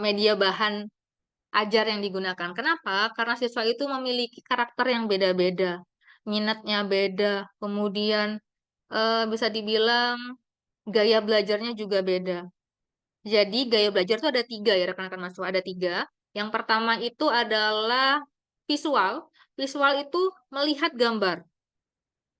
media bahan ajar yang digunakan. Kenapa? Karena siswa itu memiliki karakter yang beda-beda, minatnya beda, kemudian bisa dibilang gaya belajarnya juga beda. Jadi gaya belajar itu ada 3 ya rekan-rekan mahasiswa, ada 3. Yang pertama itu adalah visual. Visual itu melihat gambar.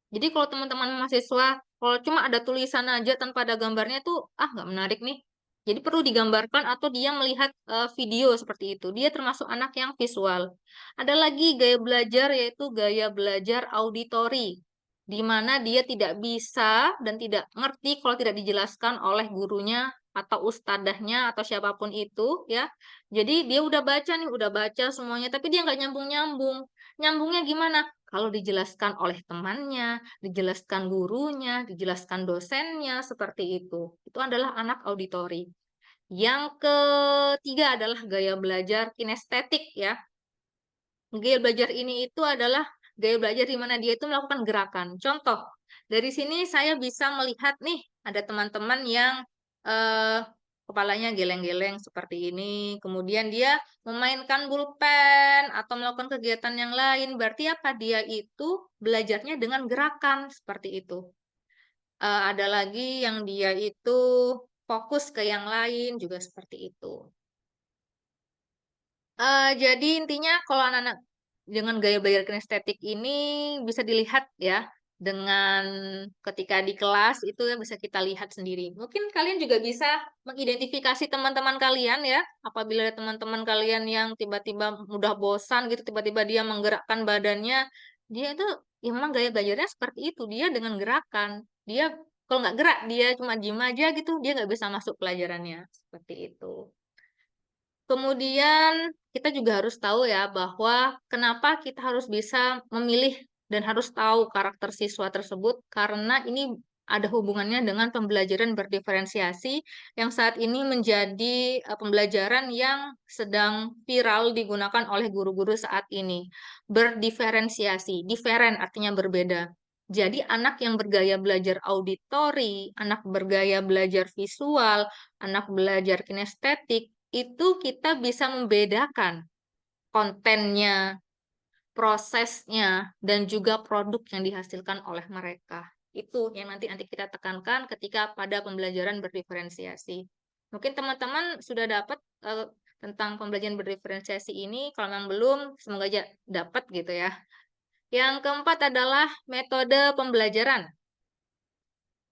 Jadi kalau teman-teman mahasiswa, kalau cuma ada tulisan aja tanpa ada gambarnya tuh, nggak menarik nih. Jadi perlu digambarkan atau dia melihat video seperti itu. Dia termasuk anak yang visual. Ada lagi gaya belajar yaitu gaya belajar auditori, di mana dia tidak bisa dan tidak ngerti kalau tidak dijelaskan oleh gurunya atau ustadahnya atau siapapun itu ya. Jadi dia udah baca nih, udah baca semuanya, tapi dia nggak nyambung-nyambung. Nyambungnya gimana? Kalau dijelaskan oleh temannya, dijelaskan gurunya, dijelaskan dosennya, seperti itu. Itu adalah anak auditori. Yang ketiga adalah gaya belajar kinestetik ya. Gaya belajar ini itu adalah gaya belajar di mana dia itu melakukan gerakan. Contoh, dari sini saya bisa melihat nih, ada teman-teman yang eh, kepalanya geleng-geleng seperti ini. Kemudian dia memainkan pulpen atau melakukan kegiatan yang lain. Berarti apa? Dia itu belajarnya dengan gerakan seperti itu. Ada lagi yang dia itu fokus ke yang lain juga seperti itu. Jadi intinya kalau anak-anak dengan gaya belajar kinestetik ini bisa dilihat ya dengan ketika di kelas itu ya bisa kita lihat sendiri. Mungkin kalian juga bisa mengidentifikasi teman-teman kalian ya. Apabila ada teman-teman kalian yang tiba-tiba mudah bosan gitu, tiba-tiba dia menggerakkan badannya, dia itu ya memang gaya belajarnya seperti itu. Dia dengan gerakan. Dia kalau nggak gerak, dia cuma diem aja gitu, dia nggak bisa masuk pelajarannya. Seperti itu. Kemudian kita juga harus tahu ya bahwa kenapa kita harus bisa memilih dan harus tahu karakter siswa tersebut karena ini ada hubungannya dengan pembelajaran berdiferensiasi yang saat ini menjadi pembelajaran yang sedang viral digunakan oleh guru-guru saat ini. Berdiferensiasi, diferen artinya berbeda. Jadi anak yang bergaya belajar auditori, anak bergaya belajar visual, anak belajar kinestetik, itu kita bisa membedakan kontennya, prosesnya, dan juga produk yang dihasilkan oleh mereka. Itu yang nanti kita tekankan ketika pada pembelajaran berdiferensiasi. Mungkin teman-teman sudah dapat tentang pembelajaran berdiferensiasi ini. Kalau memang belum, semoga aja dapat gitu ya. Yang keempat adalah metode pembelajaran.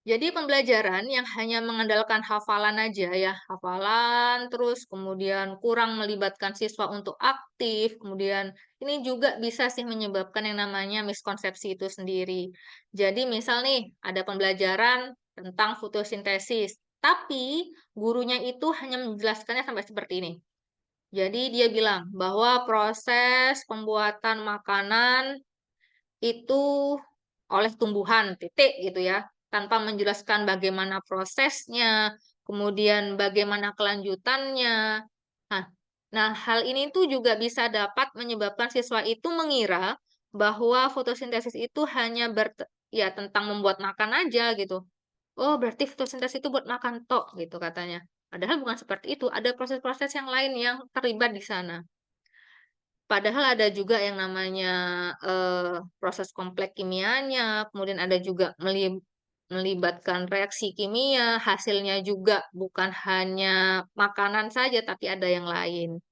Jadi pembelajaran yang hanya mengandalkan hafalan aja ya, hafalan terus kemudian kurang melibatkan siswa untuk aktif, kemudian ini juga bisa sih menyebabkan yang namanya miskonsepsi itu sendiri. Jadi misal nih ada pembelajaran tentang fotosintesis, tapi gurunya itu hanya menjelaskannya sampai seperti ini. Jadi dia bilang bahwa proses pembuatan makanan itu oleh tumbuhan, titik gitu ya, tanpa menjelaskan bagaimana prosesnya, kemudian bagaimana kelanjutannya. Nah, hal ini tuh juga bisa dapat menyebabkan siswa itu mengira bahwa fotosintesis itu hanya ya tentang membuat makan aja gitu. Oh, berarti fotosintesis itu buat makan tok gitu katanya. Padahal bukan seperti itu, ada proses-proses yang lain yang terlibat di sana. Padahal ada juga yang namanya, proses kompleks kimianya, kemudian ada juga melibatkan reaksi kimia, hasilnya juga bukan hanya makanan saja, tapi ada yang lain.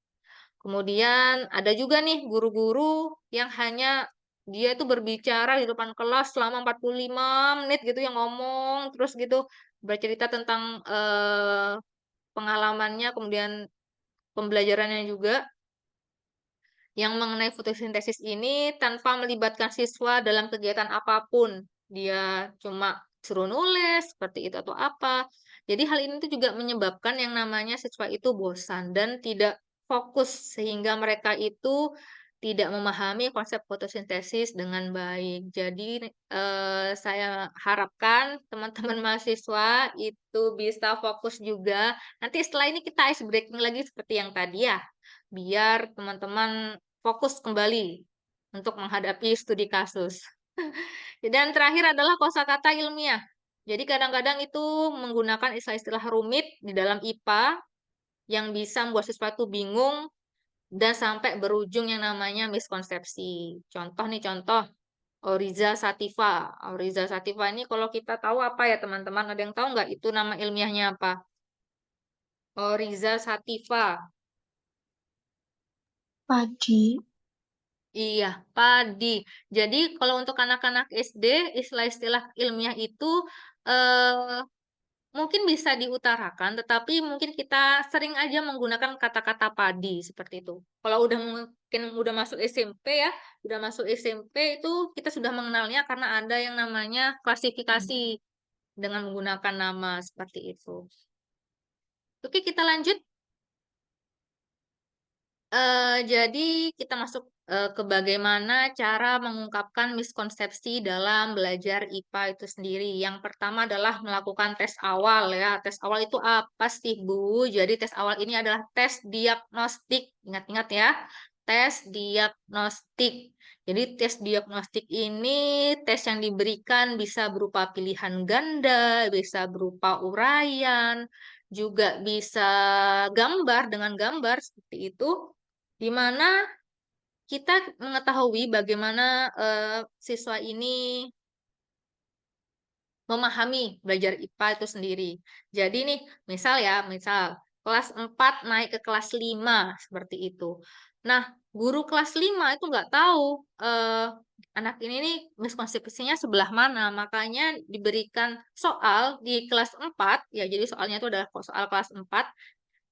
Kemudian ada juga nih guru-guru yang hanya dia itu berbicara di depan kelas selama 45 menit gitu, yang ngomong terus gitu, bercerita tentang, pengalamannya, kemudian pembelajarannya juga. Yang mengenai fotosintesis ini tanpa melibatkan siswa dalam kegiatan apapun. Dia cuma suruh nulis seperti itu atau apa. Jadi hal ini tuh juga menyebabkan yang namanya siswa itu bosan dan tidak fokus sehingga mereka itu tidak memahami konsep fotosintesis dengan baik. Jadi saya harapkan teman-teman mahasiswa itu bisa fokus juga. Nanti setelah ini kita ice breaking lagi seperti yang tadi ya, biar teman-teman fokus kembali untuk menghadapi studi kasus. Dan terakhir adalah kosakata ilmiah. Jadi kadang-kadang itu menggunakan istilah-istilah rumit di dalam IPA yang bisa membuat siswa itu bingung dan sampai berujung yang namanya miskonsepsi. Contoh nih, contoh Oriza sativa. Oriza sativa ini kalau kita tahu apa ya teman-teman? Ada yang tahu nggak itu nama ilmiahnya apa? Oriza sativa. Padi. Iya, padi. Jadi kalau untuk anak-anak SD, istilah-istilah ilmiah itu eh, mungkin bisa diutarakan, tetapi mungkin kita sering aja menggunakan kata-kata padi seperti itu. Kalau udah mungkin udah masuk SMP ya, udah masuk SMP itu kita sudah mengenalnya karena ada yang namanya klasifikasi dengan menggunakan nama seperti itu. Oke, kita lanjut. Jadi kita masuk ke bagaimana cara mengungkapkan miskonsepsi dalam belajar IPA itu sendiri. Yang pertama adalah melakukan tes awal ya. Tes awal itu apa sih, Bu? Jadi tes awal ini adalah tes diagnostik. Ingat-ingat ya, tes diagnostik. Jadi tes diagnostik ini tes yang diberikan bisa berupa pilihan ganda, bisa berupa uraian, juga bisa gambar dengan gambar seperti itu di mana kita mengetahui bagaimana siswa ini memahami belajar IPA itu sendiri. Jadi nih, misal ya, misal kelas 4 naik ke kelas 5 seperti itu. Nah, guru kelas 5 itu nggak tahu anak ini nih miskonsepsinya sebelah mana. Makanya diberikan soal di kelas 4, ya jadi soalnya itu adalah soal kelas 4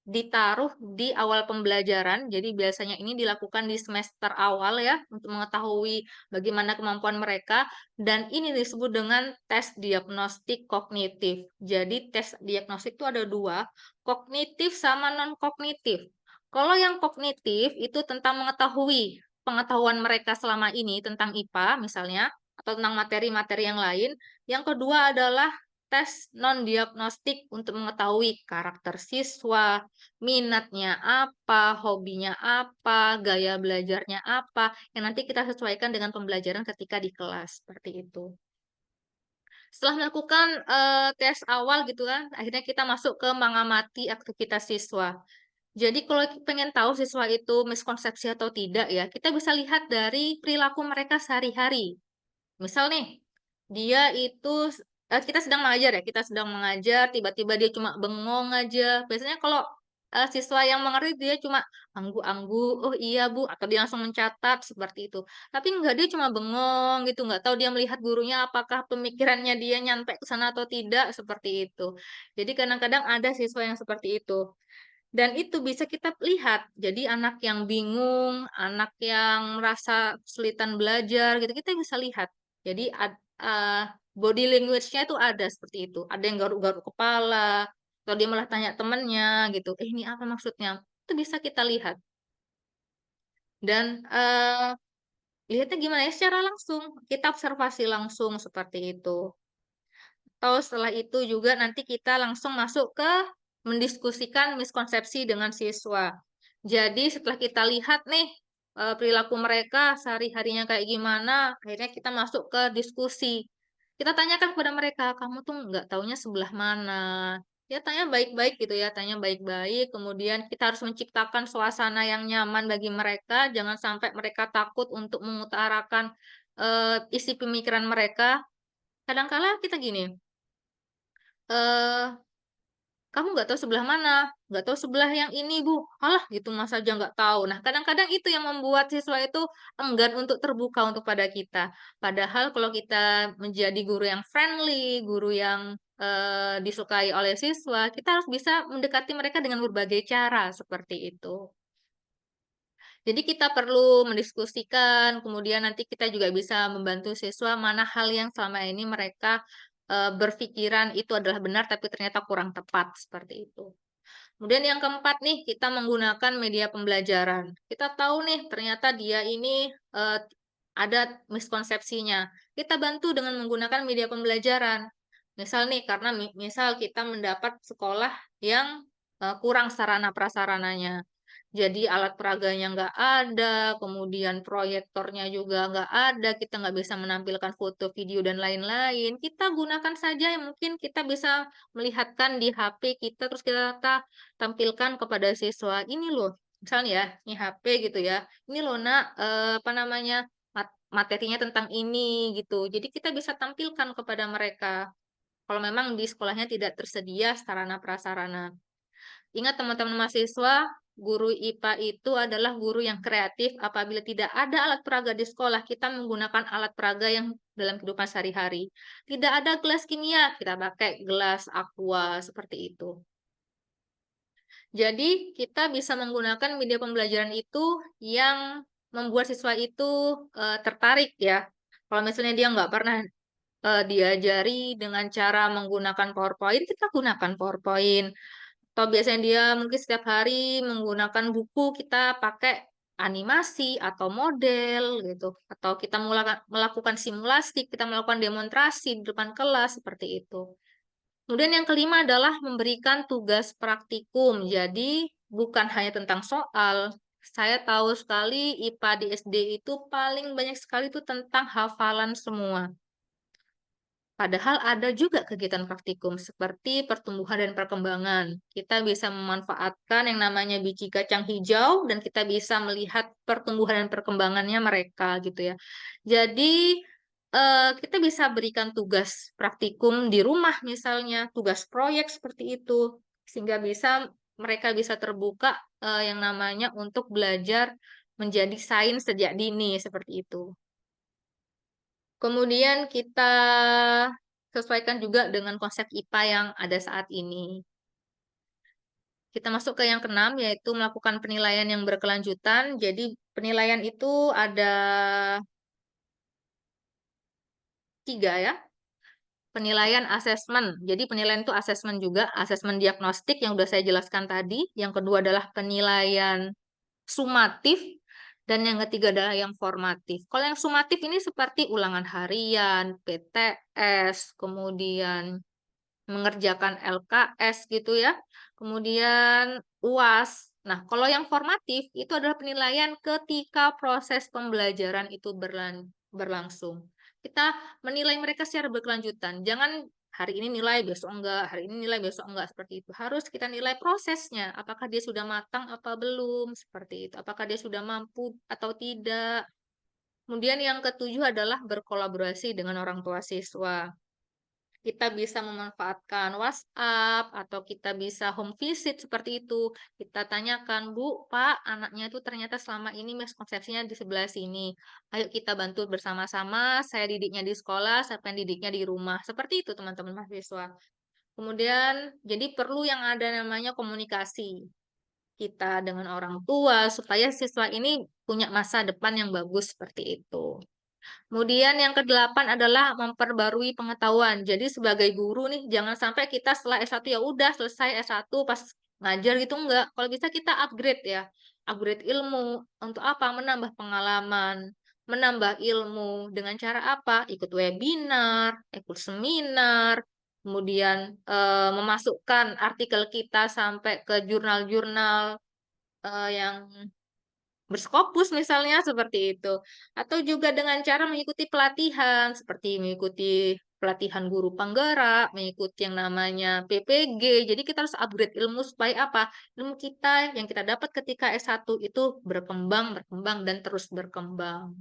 ditaruh di awal pembelajaran. Jadi biasanya ini dilakukan di semester awal ya untuk mengetahui bagaimana kemampuan mereka dan ini disebut dengan tes diagnostik kognitif. Jadi tes diagnostik itu ada dua, kognitif sama non kognitif. Kalau yang kognitif itu tentang mengetahui pengetahuan mereka selama ini tentang IPA misalnya atau tentang materi-materi yang lain. Yang kedua adalah tes non-diagnostik untuk mengetahui karakter siswa, minatnya apa, hobinya apa, gaya belajarnya apa, yang nanti kita sesuaikan dengan pembelajaran ketika di kelas, seperti itu. Setelah melakukan tes awal gitu kan, akhirnya kita masuk ke mengamati aktivitas siswa. Jadi kalau pengen tahu siswa itu miskonsepsi atau tidak ya, kita bisa lihat dari perilaku mereka sehari-hari. Misal nih, dia itu kita sedang mengajar ya, kita sedang mengajar, tiba-tiba dia cuma bengong aja. Biasanya kalau siswa yang mengerti dia cuma angguk-angguk, "Oh iya Bu," atau dia langsung mencatat seperti itu. Tapi enggak, dia cuma bengong gitu, nggak tahu dia melihat gurunya apakah pemikirannya dia nyampe ke sana atau tidak, seperti itu. Jadi kadang-kadang ada siswa yang seperti itu. Dan itu bisa kita lihat. Jadi anak yang bingung, anak yang merasa kesulitan belajar gitu, kita bisa lihat. Jadi body language-nya itu ada seperti itu. Ada yang garuk-garuk kepala, atau dia malah tanya temennya gitu, "Eh, ini apa maksudnya?" Itu bisa kita lihat. Dan lihatnya gimana ya? Secara langsung, kita observasi langsung seperti itu. Atau setelah itu juga nanti kita langsung masuk ke mendiskusikan miskonsepsi dengan siswa. Jadi setelah kita lihat nih perilaku mereka sehari-harinya kayak gimana, akhirnya kita masuk ke diskusi. Kita tanyakan kepada mereka, kamu tuh nggak taunya sebelah mana. Ya tanya baik-baik gitu ya, tanya baik-baik. Kemudian kita harus menciptakan suasana yang nyaman bagi mereka. Jangan sampai mereka takut untuk mengutarakan isi pemikiran mereka. Kadang-kala kita gini, eee, "Kamu nggak tahu sebelah mana?" "Nggak tahu sebelah yang ini, Bu." "Alah, gitu Mas aja nggak tahu." Nah, kadang-kadang itu yang membuat siswa itu enggan untuk terbuka untuk pada kita. Padahal kalau kita menjadi guru yang friendly, guru yang, disukai oleh siswa, kita harus bisa mendekati mereka dengan berbagai cara, seperti itu. Jadi kita perlu mendiskusikan, kemudian nanti kita juga bisa membantu siswa mana hal yang selama ini mereka berpikiran itu adalah benar, tapi ternyata kurang tepat, seperti itu. Kemudian yang keempat nih, kita menggunakan media pembelajaran. Kita tahu nih, ternyata dia ini ada miskonsepsinya. Kita bantu dengan menggunakan media pembelajaran. Misal nih, karena misal kita mendapat sekolah yang kurang sarana prasarananya. Jadi alat peraganya nggak ada, kemudian proyektornya juga nggak ada, kita nggak bisa menampilkan foto, video, dan lain-lain. Kita gunakan saja yang mungkin kita bisa melihatkan di HP kita, terus kita tampilkan kepada siswa, "Ini loh," misalnya ya, ini HP gitu ya, "Ini loh Nak, apa namanya, materinya tentang ini," gitu. Jadi kita bisa tampilkan kepada mereka, kalau memang di sekolahnya tidak tersedia sarana prasarana. Ingat teman-teman mahasiswa, guru IPA itu adalah guru yang kreatif. Apabila tidak ada alat peraga di sekolah, kita menggunakan alat peraga yang dalam kehidupan sehari-hari. Tidak ada gelas kimia, kita pakai gelas aqua, seperti itu. Jadi, kita bisa menggunakan media pembelajaran itu yang membuat siswa itu tertarik ya. Kalau misalnya dia nggak pernah diajari dengan cara menggunakan PowerPoint, kita gunakan PowerPoint. Atau biasanya dia mungkin setiap hari menggunakan buku, kita pakai animasi atau model gitu. Atau kita melakukan simulasi, kita melakukan demonstrasi di depan kelas, seperti itu. Kemudian yang kelima adalah memberikan tugas praktikum. Jadi bukan hanya tentang soal. Saya tahu sekali IPA di SD itu paling banyak sekali itu tentang hafalan semua. Padahal ada juga kegiatan praktikum seperti pertumbuhan dan perkembangan. Kita bisa memanfaatkan yang namanya biji kacang hijau dan kita bisa melihat pertumbuhan dan perkembangannya mereka gitu ya. Jadi kita bisa berikan tugas praktikum di rumah misalnya, tugas proyek seperti itu sehingga mereka bisa terbuka yang namanya untuk belajar menjadi sains sejak dini seperti itu. Kemudian kita sesuaikan juga dengan konsep IPA yang ada saat ini. Kita masuk ke yang keenam, yaitu melakukan penilaian yang berkelanjutan. Jadi penilaian itu ada 3 ya. Penilaian asesmen. Jadi penilaian itu asesmen juga, asesmen diagnostik yang sudah saya jelaskan tadi. Yang kedua adalah penilaian sumatif, dan yang ketiga adalah yang formatif. Kalau yang sumatif ini seperti ulangan harian, PTS, kemudian mengerjakan LKS gitu ya, kemudian UAS. Nah, kalau yang formatif itu adalah penilaian ketika proses pembelajaran itu berlangsung. Kita menilai mereka secara berkelanjutan. Jangan hari ini nilai, besok enggak, hari ini nilai, besok enggak, seperti itu. Harus kita nilai prosesnya, apakah dia sudah matang apa belum, seperti itu. Apakah dia sudah mampu atau tidak. Kemudian yang ketujuh adalah berkolaborasi dengan orang tua siswa. Kita bisa memanfaatkan WhatsApp atau kita bisa home visit seperti itu. Kita tanyakan, "Bu, Pak, anaknya itu ternyata selama ini miskonsepsinya di sebelah sini. Ayo kita bantu bersama-sama, saya didiknya di sekolah, saya pengen didiknya di rumah." Seperti itu teman-teman mahasiswa. Kemudian jadi perlu yang ada namanya komunikasi kita dengan orang tua supaya siswa ini punya masa depan yang bagus seperti itu. Kemudian yang kedelapan adalah memperbarui pengetahuan. Jadi sebagai guru nih, jangan sampai kita setelah S1 ya udah selesai S1 pas ngajar gitu enggak. Kalau bisa kita upgrade ya. Upgrade ilmu. Untuk apa? Menambah pengalaman, menambah ilmu. Dengan cara apa? Ikut webinar, ikut seminar, kemudian memasukkan artikel kita sampai ke jurnal-jurnal yang berskopus misalnya seperti itu. Atau juga dengan cara mengikuti pelatihan, seperti mengikuti pelatihan guru penggerak, mengikuti yang namanya PPG. Jadi kita harus upgrade ilmu supaya apa? Ilmu kita yang kita dapat ketika S1 itu berkembang, berkembang, dan terus berkembang.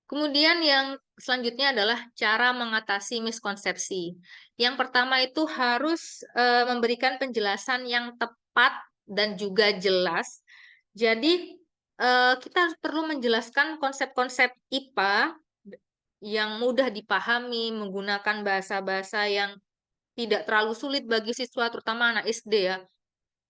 Kemudian yang selanjutnya adalah cara mengatasi miskonsepsi. Yang pertama itu harus memberikan penjelasan yang tepat dan juga jelas. Jadi kita perlu menjelaskan konsep-konsep IPA yang mudah dipahami, menggunakan bahasa-bahasa yang tidak terlalu sulit bagi siswa, terutama anak SD ya.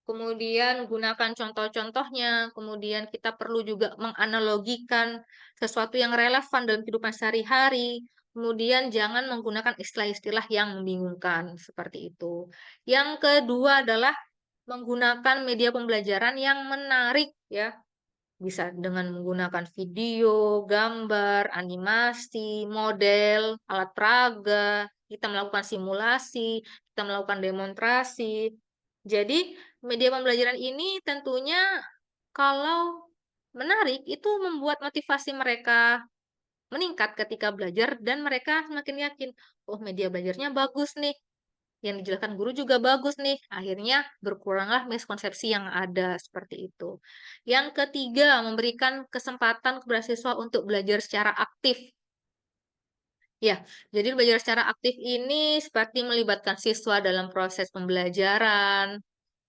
Kemudian gunakan contoh-contohnya, kemudian kita perlu juga menganalogikan sesuatu yang relevan dalam kehidupan sehari-hari. Kemudian jangan menggunakan istilah-istilah yang membingungkan, seperti itu. Yang kedua adalah menggunakan media pembelajaran yang menarik ya. Bisa dengan menggunakan video, gambar, animasi, model, alat peraga, kita melakukan simulasi, kita melakukan demonstrasi. Jadi, media pembelajaran ini tentunya kalau menarik, itu membuat motivasi mereka meningkat ketika belajar dan mereka semakin yakin, oh media belajarnya bagus nih, yang dijelaskan guru juga bagus nih. Akhirnya berkuranglah miskonsepsi yang ada seperti itu. Yang ketiga, memberikan kesempatan kepada siswa untuk belajar secara aktif. Ya, jadi belajar secara aktif ini seperti melibatkan siswa dalam proses pembelajaran,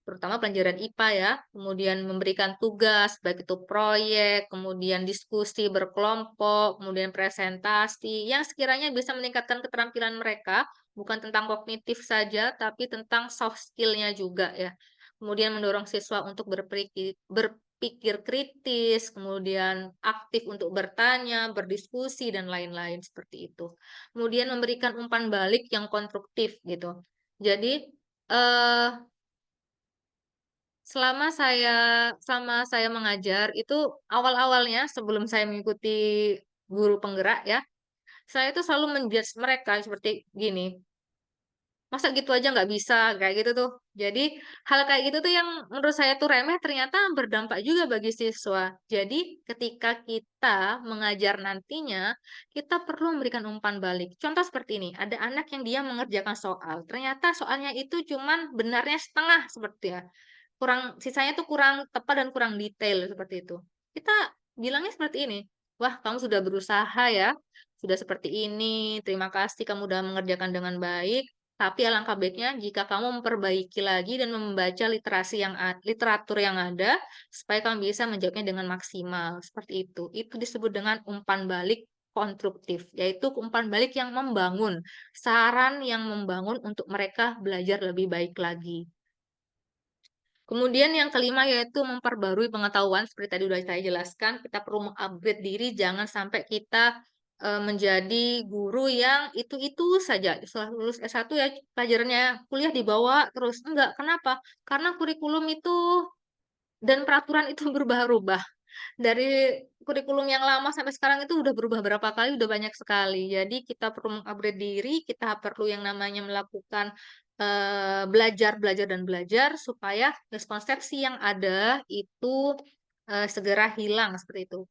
terutama pelajaran IPA ya, kemudian memberikan tugas, baik itu proyek, kemudian diskusi berkelompok, kemudian presentasi, yang sekiranya bisa meningkatkan keterampilan mereka, bukan tentang kognitif saja, tapi tentang soft skill-nya juga ya. Kemudian mendorong siswa untuk berpikir kritis, kemudian aktif untuk bertanya, berdiskusi, dan lain-lain seperti itu. Kemudian memberikan umpan balik yang konstruktif gitu. Jadi, eh selama saya mengajar itu awal-awalnya sebelum saya mengikuti guru penggerak ya, saya itu selalu menjudge mereka seperti gini, "Masa gitu aja nggak bisa?" Kayak gitu tuh. Jadi hal kayak gitu tuh yang menurut saya tuh remeh ternyata berdampak juga bagi siswa. Jadi ketika kita mengajar nantinya, kita perlu memberikan umpan balik. Contoh seperti ini, ada anak yang dia mengerjakan soal, ternyata soalnya itu cuman benarnya setengah seperti ya. Sisanya tuh kurang tepat dan kurang detail seperti itu. Kita bilangnya seperti ini, "Wah, kamu sudah berusaha ya, sudah seperti ini. Terima kasih kamu sudah mengerjakan dengan baik. Tapi alangkah baiknya jika kamu memperbaiki lagi dan membaca literatur yang ada supaya kamu bisa menjawabnya dengan maksimal." Seperti itu. Itu disebut dengan umpan balik konstruktif, yaitu umpan balik yang membangun, saran yang membangun untuk mereka belajar lebih baik lagi. Kemudian yang kelima yaitu memperbarui pengetahuan, seperti tadi udah saya jelaskan, kita perlu mengupgrade diri, jangan sampai kita menjadi guru yang itu-itu saja. Setelah lulus S1 ya pelajarannya kuliah dibawa terus. Enggak, kenapa? Karena kurikulum itu dan peraturan itu berubah-ubah. Dari kurikulum yang lama sampai sekarang itu udah berubah berapa kali, udah banyak sekali. Jadi kita perlu mengupgrade diri, kita perlu yang namanya melakukan belajar, belajar, dan belajar supaya miskonsepsi yang ada itu segera hilang seperti itu.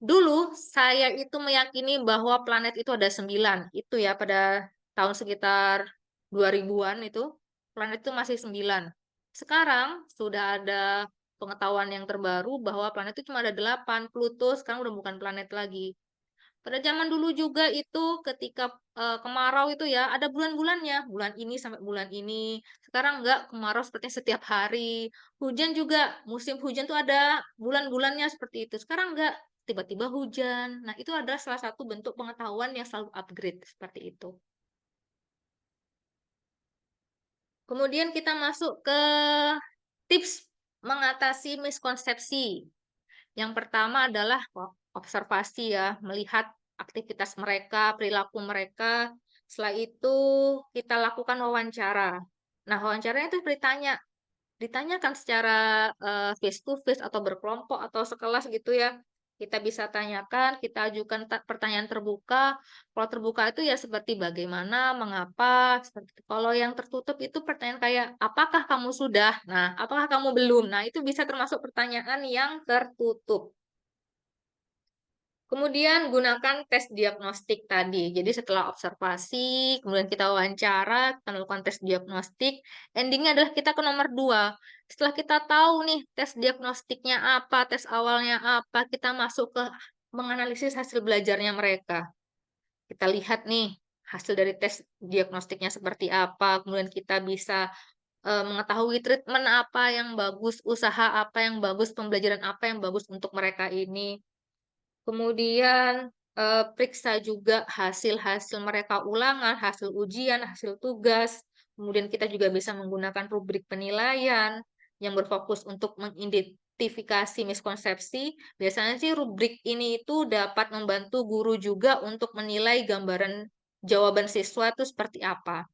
Dulu saya itu meyakini bahwa planet itu ada 9. Itu ya pada tahun sekitar 2000-an itu planet itu masih 9. Sekarang sudah ada pengetahuan yang terbaru bahwa planet itu cuma ada 8. Pluto sekarang udah bukan planet lagi. Pada zaman dulu juga itu ketika kemarau itu ya ada bulan-bulannya, bulan ini sampai bulan ini. Sekarang enggak, kemarau sepertinya setiap hari. Hujan juga, musim hujan tuh ada bulan-bulannya seperti itu. Sekarang enggak, tiba-tiba hujan. Nah, itu adalah salah satu bentuk pengetahuan yang selalu upgrade seperti itu. Kemudian kita masuk ke tips mengatasi miskonsepsi. Yang pertama adalah observasi ya, melihat aktivitas mereka, perilaku mereka. Setelah itu kita lakukan wawancara. Nah, wawancaranya itu ditanyakan secara face to face atau berkelompok atau sekelas gitu ya. Kita bisa tanyakan, kita ajukan pertanyaan terbuka. Kalau terbuka itu ya seperti bagaimana, mengapa, seperti itu. Kalau yang tertutup itu pertanyaan kayak apakah kamu sudah? Nah, apakah kamu belum? Nah, itu bisa termasuk pertanyaan yang tertutup. Kemudian gunakan tes diagnostik tadi. Jadi setelah observasi, kemudian kita wawancara, kita melakukan tes diagnostik. Endingnya adalah kita ke nomor 2. Setelah kita tahu nih tes diagnostiknya apa, tes awalnya apa, kita masuk ke menganalisis hasil belajarnya mereka. Kita lihat nih hasil dari tes diagnostiknya seperti apa, kemudian kita bisa mengetahui treatment apa yang bagus, usaha apa yang bagus, pembelajaran apa yang bagus untuk mereka ini. Kemudian periksa juga hasil-hasil mereka ulangan, hasil ujian, hasil tugas. Kemudian kita juga bisa menggunakan rubrik penilaian yang berfokus untuk mengidentifikasi miskonsepsi. Biasanya sih rubrik ini itu dapat membantu guru juga untuk menilai gambaran jawaban siswa itu seperti apa.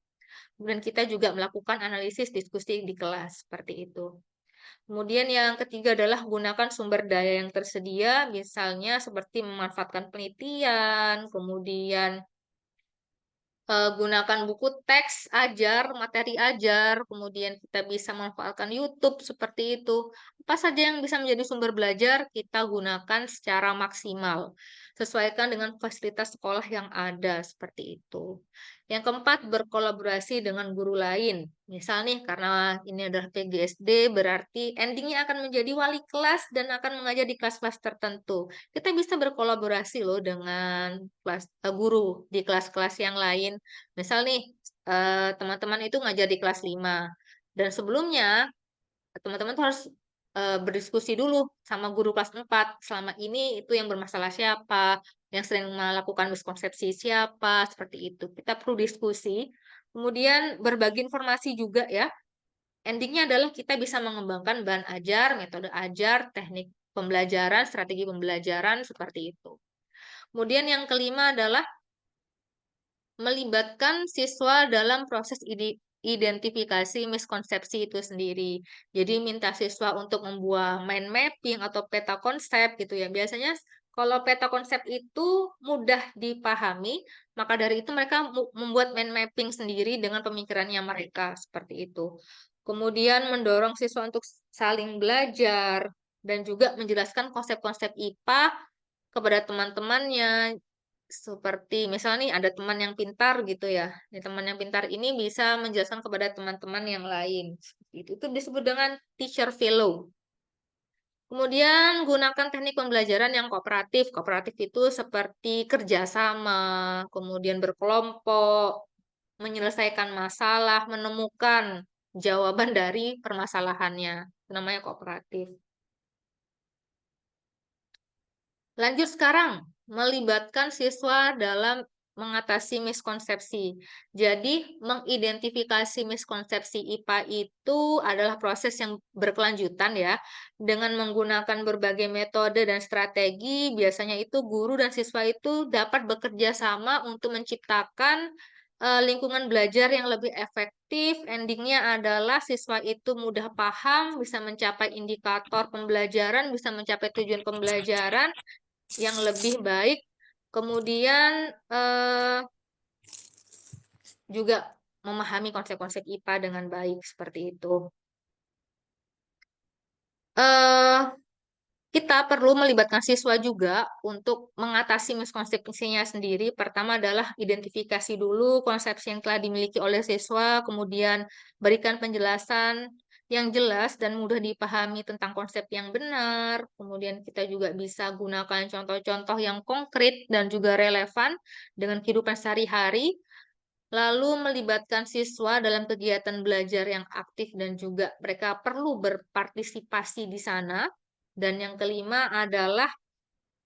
Kemudian kita juga melakukan analisis diskusi di kelas seperti itu. Kemudian yang ketiga adalah gunakan sumber daya yang tersedia, misalnya seperti memanfaatkan penelitian, kemudian gunakan buku teks ajar, materi ajar, kemudian kita bisa memanfaatkan YouTube seperti itu. Apa saja yang bisa menjadi sumber belajar, kita gunakan secara maksimal. Sesuaikan dengan fasilitas sekolah yang ada, seperti itu. Yang keempat, berkolaborasi dengan guru lain. Misal nih, karena ini adalah PGSD, berarti endingnya akan menjadi wali kelas dan akan mengajar di kelas-kelas tertentu. Kita bisa berkolaborasi loh dengan guru di kelas-kelas yang lain. Misal nih, teman-teman itu ngajar di kelas 5. Dan sebelumnya, teman-teman tuh harus berdiskusi dulu sama guru kelas 4. Selama ini itu yang bermasalah siapa, yang sering melakukan miskonsepsi siapa, seperti itu. Kita perlu diskusi. Kemudian berbagi informasi juga ya. Endingnya adalah kita bisa mengembangkan bahan ajar, metode ajar, teknik pembelajaran, strategi pembelajaran, seperti itu. Kemudian yang kelima adalah melibatkan siswa dalam proses identifikasi miskonsepsi itu sendiri. Jadi minta siswa untuk membuat mind mapping atau peta konsep gitu ya. Biasanya kalau peta konsep itu mudah dipahami, maka dari itu mereka membuat mind mapping sendiri dengan pemikirannya mereka seperti itu. Kemudian mendorong siswa untuk saling belajar dan juga menjelaskan konsep-konsep IPA kepada teman-temannya. Seperti misalnya nih ada teman yang pintar gitu ya. Nih, teman yang pintar ini bisa menjelaskan kepada teman-teman yang lain. Itu disebut dengan teacher fellow. Kemudian gunakan teknik pembelajaran yang kooperatif. Kooperatif itu seperti kerjasama, kemudian berkelompok, menyelesaikan masalah, menemukan jawaban dari permasalahannya. Itu namanya kooperatif. Lanjut sekarang, melibatkan siswa dalam mengatasi miskonsepsi. Jadi, mengidentifikasi miskonsepsi IPA itu adalah proses yang berkelanjutan ya. Dengan menggunakan berbagai metode dan strategi, biasanya itu guru dan siswa itu dapat bekerja sama untuk menciptakan lingkungan belajar yang lebih efektif. Endingnya adalah siswa itu mudah paham, bisa mencapai indikator pembelajaran, bisa mencapai tujuan pembelajaran yang lebih baik, kemudian juga memahami konsep-konsep IPA dengan baik seperti itu. Kita perlu melibatkan siswa juga untuk mengatasi miskonsepsinya sendiri. Pertama adalah identifikasi dulu konsepsi yang telah dimiliki oleh siswa, kemudian berikan penjelasan yang jelas dan mudah dipahami tentang konsep yang benar. Kemudian kita juga bisa gunakan contoh-contoh yang konkret dan juga relevan dengan kehidupan sehari-hari. Lalu melibatkan siswa dalam kegiatan belajar yang aktif dan juga mereka perlu berpartisipasi di sana. Dan yang kelima adalah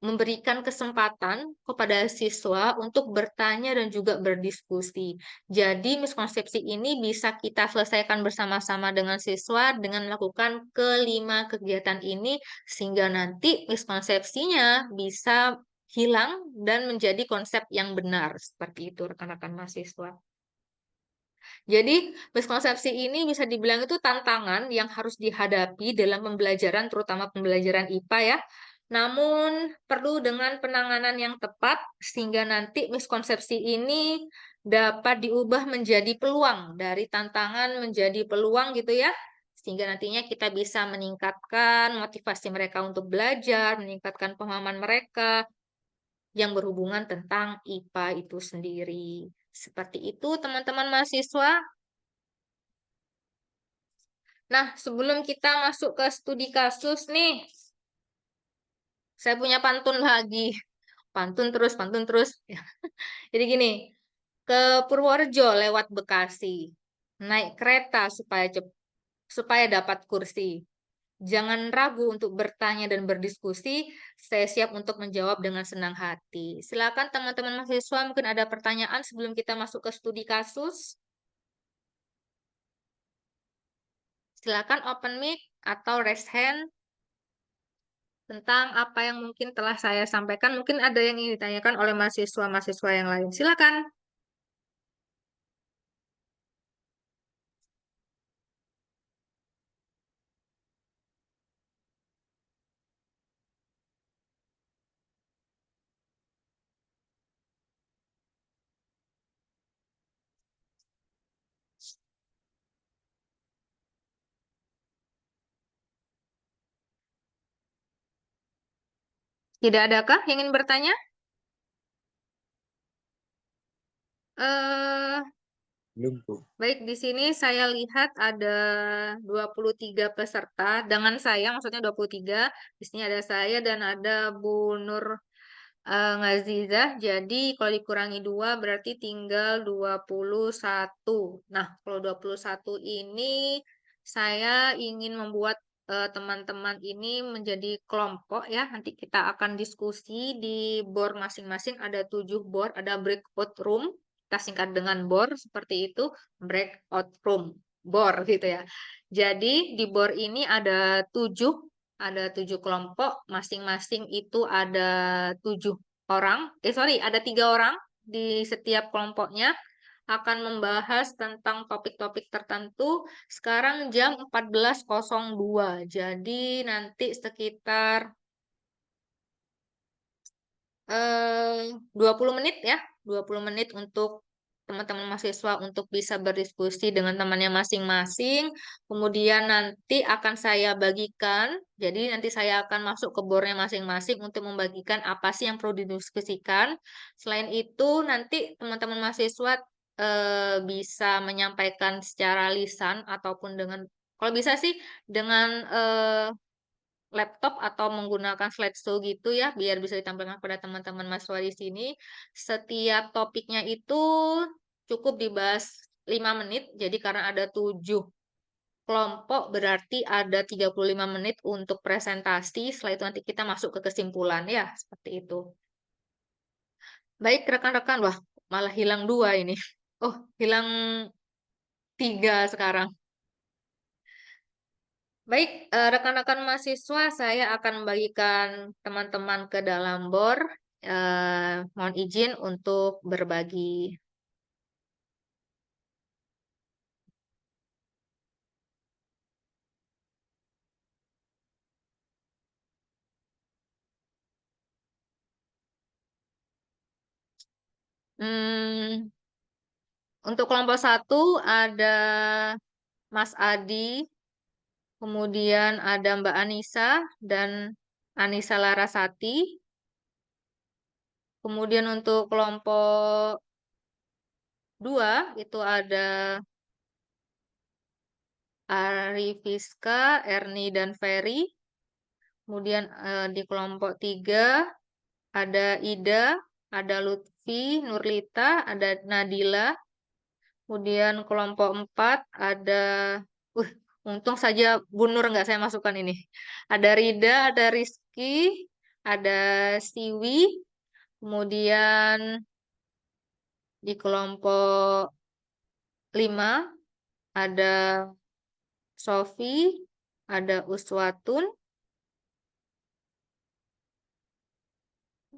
memberikan kesempatan kepada siswa untuk bertanya dan juga berdiskusi. Jadi, miskonsepsi ini bisa kita selesaikan bersama-sama dengan siswa dengan melakukan kelima kegiatan ini, sehingga nanti miskonsepsinya bisa hilang dan menjadi konsep yang benar. Seperti itu, rekan-rekan mahasiswa. Jadi, miskonsepsi ini bisa dibilang itu tantangan yang harus dihadapi dalam pembelajaran, terutama pembelajaran IPA ya. Namun, perlu dengan penanganan yang tepat, sehingga nanti miskonsepsi ini dapat diubah menjadi peluang, dari tantangan menjadi peluang gitu ya. Sehingga nantinya kita bisa meningkatkan motivasi mereka untuk belajar, meningkatkan pemahaman mereka yang berhubungan tentang IPA itu sendiri. Seperti itu, teman-teman mahasiswa. Nah, sebelum kita masuk ke studi kasus nih, saya punya pantun lagi. Pantun terus. Jadi gini, ke Purworejo lewat Bekasi. Naik kereta supaya dapat kursi. Jangan ragu untuk bertanya dan berdiskusi. Saya siap untuk menjawab dengan senang hati. Silakan teman-teman mahasiswa, mungkin ada pertanyaan sebelum kita masuk ke studi kasus. Silakan open mic atau raise hand tentang apa yang mungkin telah saya sampaikan. Mungkin ada yang ingin ditanyakan oleh mahasiswa-mahasiswa yang lain. Silakan. Tidak adakah yang ingin bertanya? Eh, Belum, Bu. Baik, di sini saya lihat ada 23 peserta. Dengan saya, maksudnya 23. Di sini ada saya dan ada Bu Nur Ngazizah. Jadi kalau dikurangi 2 berarti tinggal 21. Nah, kalau 21 ini saya ingin membuat teman-teman ini menjadi kelompok ya. Nanti kita akan diskusi di board masing-masing. Ada 7 board, ada breakout room. Kita singkat dengan BOR seperti itu, breakout room, BOR gitu ya. Jadi di BOR ini ada 7 kelompok, masing-masing itu ada 7 orang, ada 3 orang di setiap kelompoknya akan membahas tentang topik-topik tertentu. Sekarang jam 14.02, jadi nanti sekitar 20 menit ya, 20 menit untuk teman-teman mahasiswa untuk bisa berdiskusi dengan temannya masing-masing. Kemudian nanti akan saya bagikan, jadi nanti saya akan masuk ke bornya masing-masing untuk membagikan apa sih yang perlu didiskusikan. Selain itu, nanti teman-teman mahasiswa bisa menyampaikan secara lisan ataupun dengan, kalau bisa sih dengan laptop atau menggunakan slideshow gitu ya, biar bisa ditampilkan pada teman-teman mahasiswa di sini. Setiap topiknya itu cukup dibahas 5 menit, jadi karena ada 7 kelompok berarti ada 35 menit untuk presentasi, setelah itu nanti kita masuk ke kesimpulan ya, seperti itu. Baik rekan-rekan, wah malah hilang 2 ini. Oh, hilang 3 sekarang. Baik, rekan-rekan mahasiswa, saya akan membagikan teman-teman ke dalam BOR. Mohon izin untuk berbagi. Hmm, untuk kelompok 1 ada Mas Adi, kemudian ada Mbak Anissa dan Anissa Larasati. Kemudian untuk kelompok 2 itu ada Ari Fiska, Erni dan Ferry. Kemudian di kelompok 3 ada Ida, ada Lutfi, Nurlita, ada Nadila. Kemudian kelompok 4 ada, uh, untung saja Bu Nur nggak saya masukkan ini. Ada Rida, ada Rizky, ada Siwi. Kemudian di kelompok 5 ada Sofi, ada Uswatun,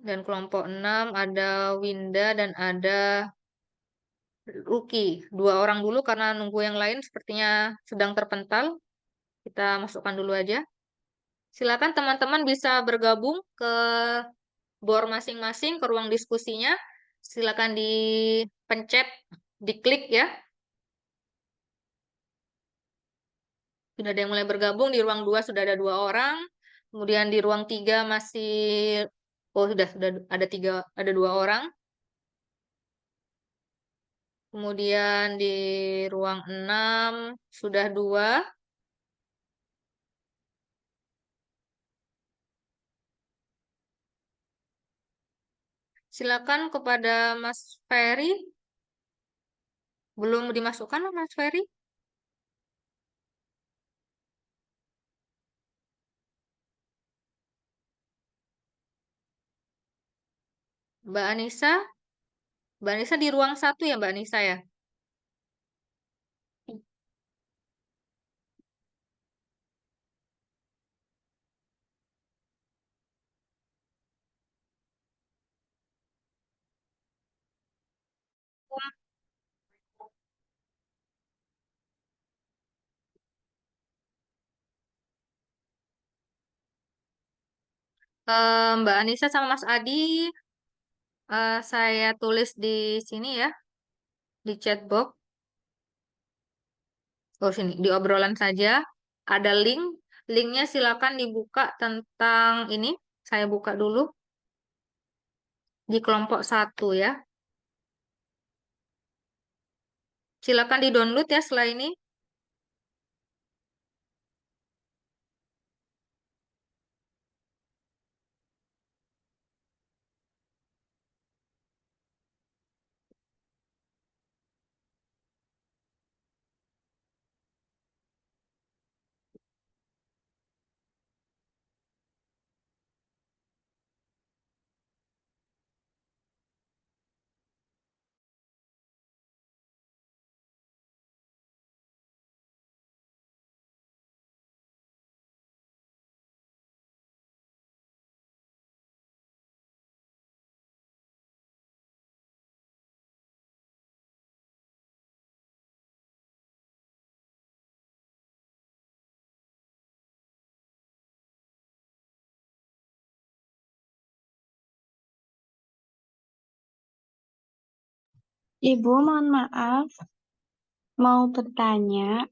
dan kelompok 6 ada Winda dan ada Ruki. 2 orang dulu karena nunggu yang lain sepertinya sedang terpental. Kita masukkan dulu aja. Silakan teman-teman bisa bergabung ke bor masing-masing, ke ruang diskusinya. Silakan dipencet, diklik ya. Sudah ada yang mulai bergabung. Di ruang 2 sudah ada 2 orang. Kemudian di ruang 3 masih, oh sudah ada 2 orang. Kemudian di ruang 6 sudah 2. Silakan kepada Mas Ferry. Belum dimasukkan Mas Ferry? Mbak Anissa? Mbak Anissa di ruang 1 ya Mbak Anissa ya? Mbak Anissa sama Mas Adi, saya tulis di sini ya, di chat box. Oh sini, di obrolan saja. Ada link. Linknya silakan dibuka tentang ini. Saya buka dulu di kelompok 1 ya. Silakan di-download ya setelah ini. Ibu, mohon maaf, mau bertanya.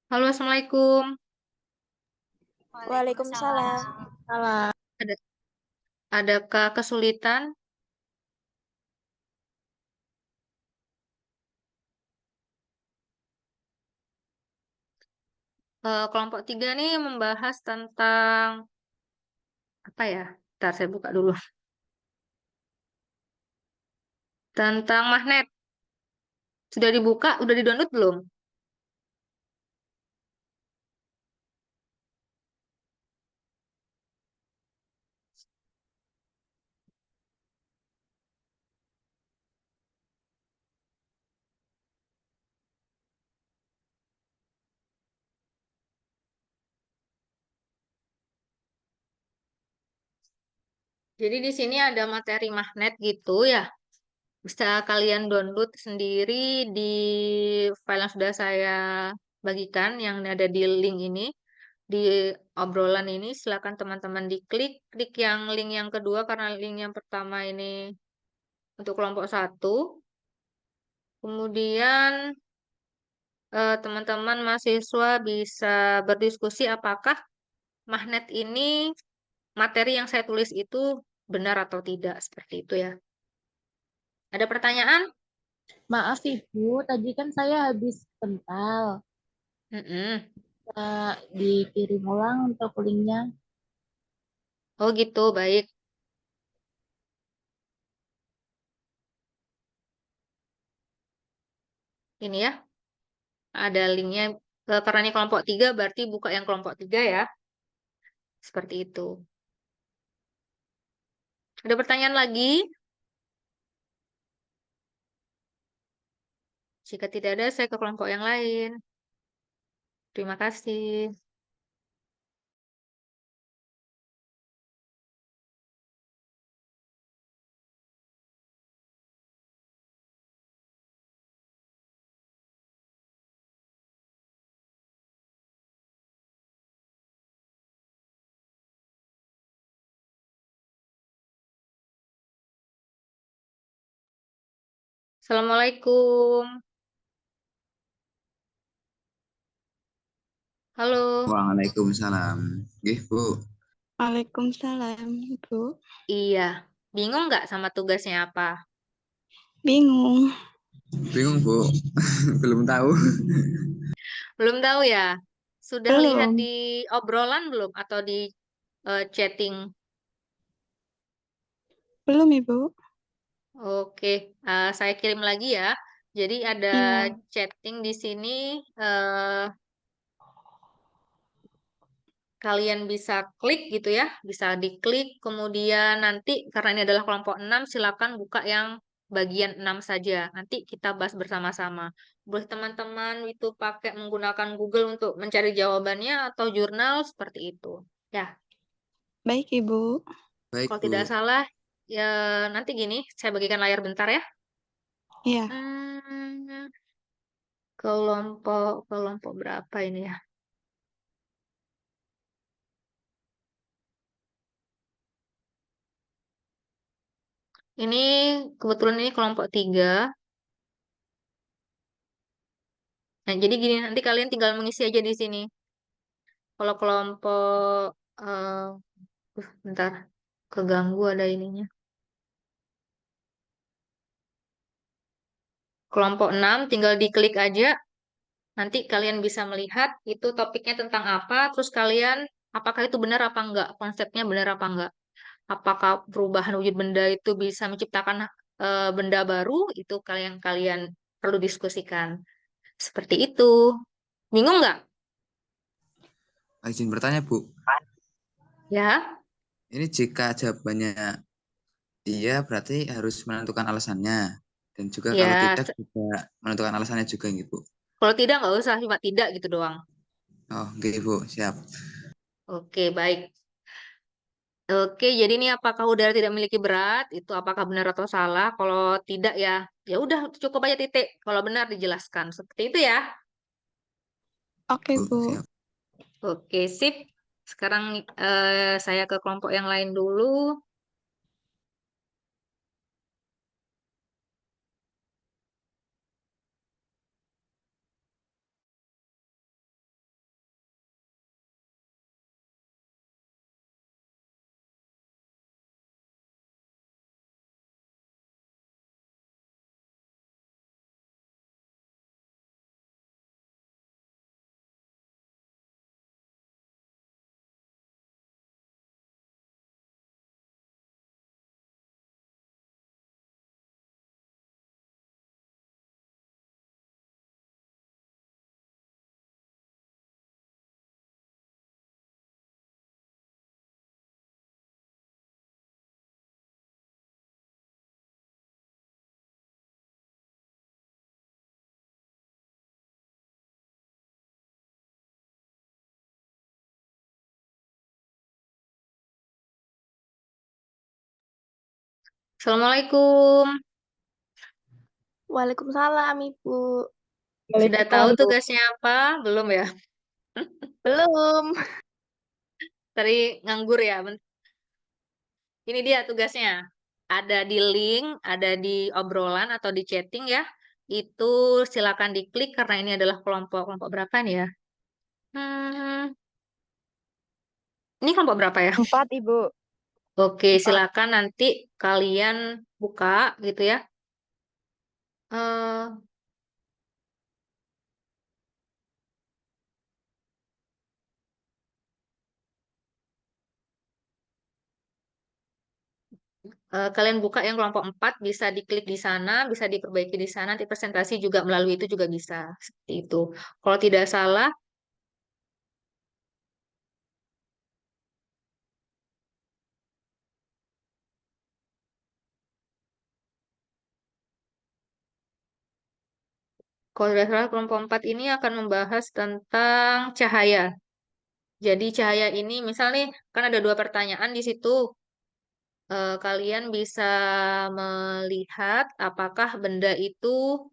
Halo, Assalamualaikum. Waalaikumsalam. Salah. Ada, adakah kesulitan? Kelompok 3 nih membahas tentang apa ya? Ntar saya buka dulu. Tentang magnet. Sudah dibuka? Udah di-download belum? Jadi di sini ada materi magnet gitu ya. Bisa kalian download sendiri di file yang sudah saya bagikan yang ada di link ini. Di obrolan ini silakan teman-teman diklik, klik yang link yang kedua karena link yang pertama ini untuk kelompok 1. Kemudian teman-teman mahasiswa bisa berdiskusi apakah magnet ini materi yang saya tulis itu benar atau tidak seperti itu ya. Ada pertanyaan? Maaf Ibu, tadi kan saya habis kental. Mm-mm. Bisa dikirim ulang untuk linknya. Oh gitu, baik. Ini ya, ada linknya. Karena ini kelompok 3, berarti buka yang kelompok 3 ya. Seperti itu. Ada pertanyaan lagi? Jika tidak ada, saya ke kelompok yang lain. Terima kasih. Assalamualaikum. Halo. Waalaikumsalam. Nggih, Bu. Waalaikumsalam, Bu. Iya. Bingung nggak sama tugasnya apa? Bingung. Bingung, Bu. Belum tahu. Belum tahu ya? Sudah lihat Belum. di obrolan belum? Atau di chatting? Belum, Ibu. Oke, saya kirim lagi ya. Jadi ada Iya. chatting di sini. eh, Kalian bisa klik gitu ya. Bisa diklik. Kemudian nanti karena ini adalah kelompok 6, silakan buka yang bagian 6 saja. Nanti kita bahas bersama-sama. Boleh teman-teman itu pakai menggunakan Google untuk mencari jawabannya atau jurnal seperti itu. Ya, Baik, Ibu. Baik, kalau Bu. tidak salah, ya nanti gini, saya bagikan layar bentar ya. Iya. Hmm, kelompok berapa ini ya? Ini kebetulan ini kelompok 3. Nah, jadi gini, nanti kalian tinggal mengisi aja di sini. Kalau kelompok, bentar, keganggu ada ininya. Kelompok 6 tinggal diklik aja. Nanti kalian bisa melihat itu topiknya tentang apa, terus kalian apakah itu benar apa enggak, konsepnya benar apa enggak. Apakah perubahan wujud benda itu bisa menciptakan benda baru, itu kalian perlu diskusikan. Seperti itu. Bingung nggak? Izin bertanya, Bu. Ya, Ini jika jawabannya iya, berarti harus menentukan alasannya. Dan juga kalau ya. tidak, juga menentukan alasannya juga, gitu. Kalau tidak nggak usah, cuma tidak gitu doang. Oh, oke, Bu. Siap. Oke, baik. Oke, jadi ini apakah udara tidak memiliki berat? Itu apakah benar atau salah? Kalau tidak ya, ya udah cukup aja titik. Kalau benar dijelaskan. Seperti itu ya. Oke, Bu, Bu. siap. Oke, sip. Sekarang saya ke kelompok yang lain dulu. Assalamualaikum. Waalaikumsalam, Ibu. Sudah tahu tugasnya apa? Belum ya? Belum. Tadi nganggur ya. Ini dia tugasnya. Ada di link, ada di obrolan atau di chatting ya. Itu silakan diklik karena ini adalah kelompok berapa nih ya? Hmm, ini kelompok berapa ya? 4, Ibu. Oke, 4. silakan nanti kalian buka gitu ya. Eh, kalian buka yang kelompok 4 bisa diklik di sana, bisa diperbaiki di sana, nanti presentasi juga melalui itu juga bisa. Seperti itu. Kalau tidak salah, kalau tidak salah kelompok 4 ini akan membahas tentang cahaya. Jadi cahaya ini, misal nih, kan ada dua pertanyaan di situ. Kalian bisa melihat apakah benda itu,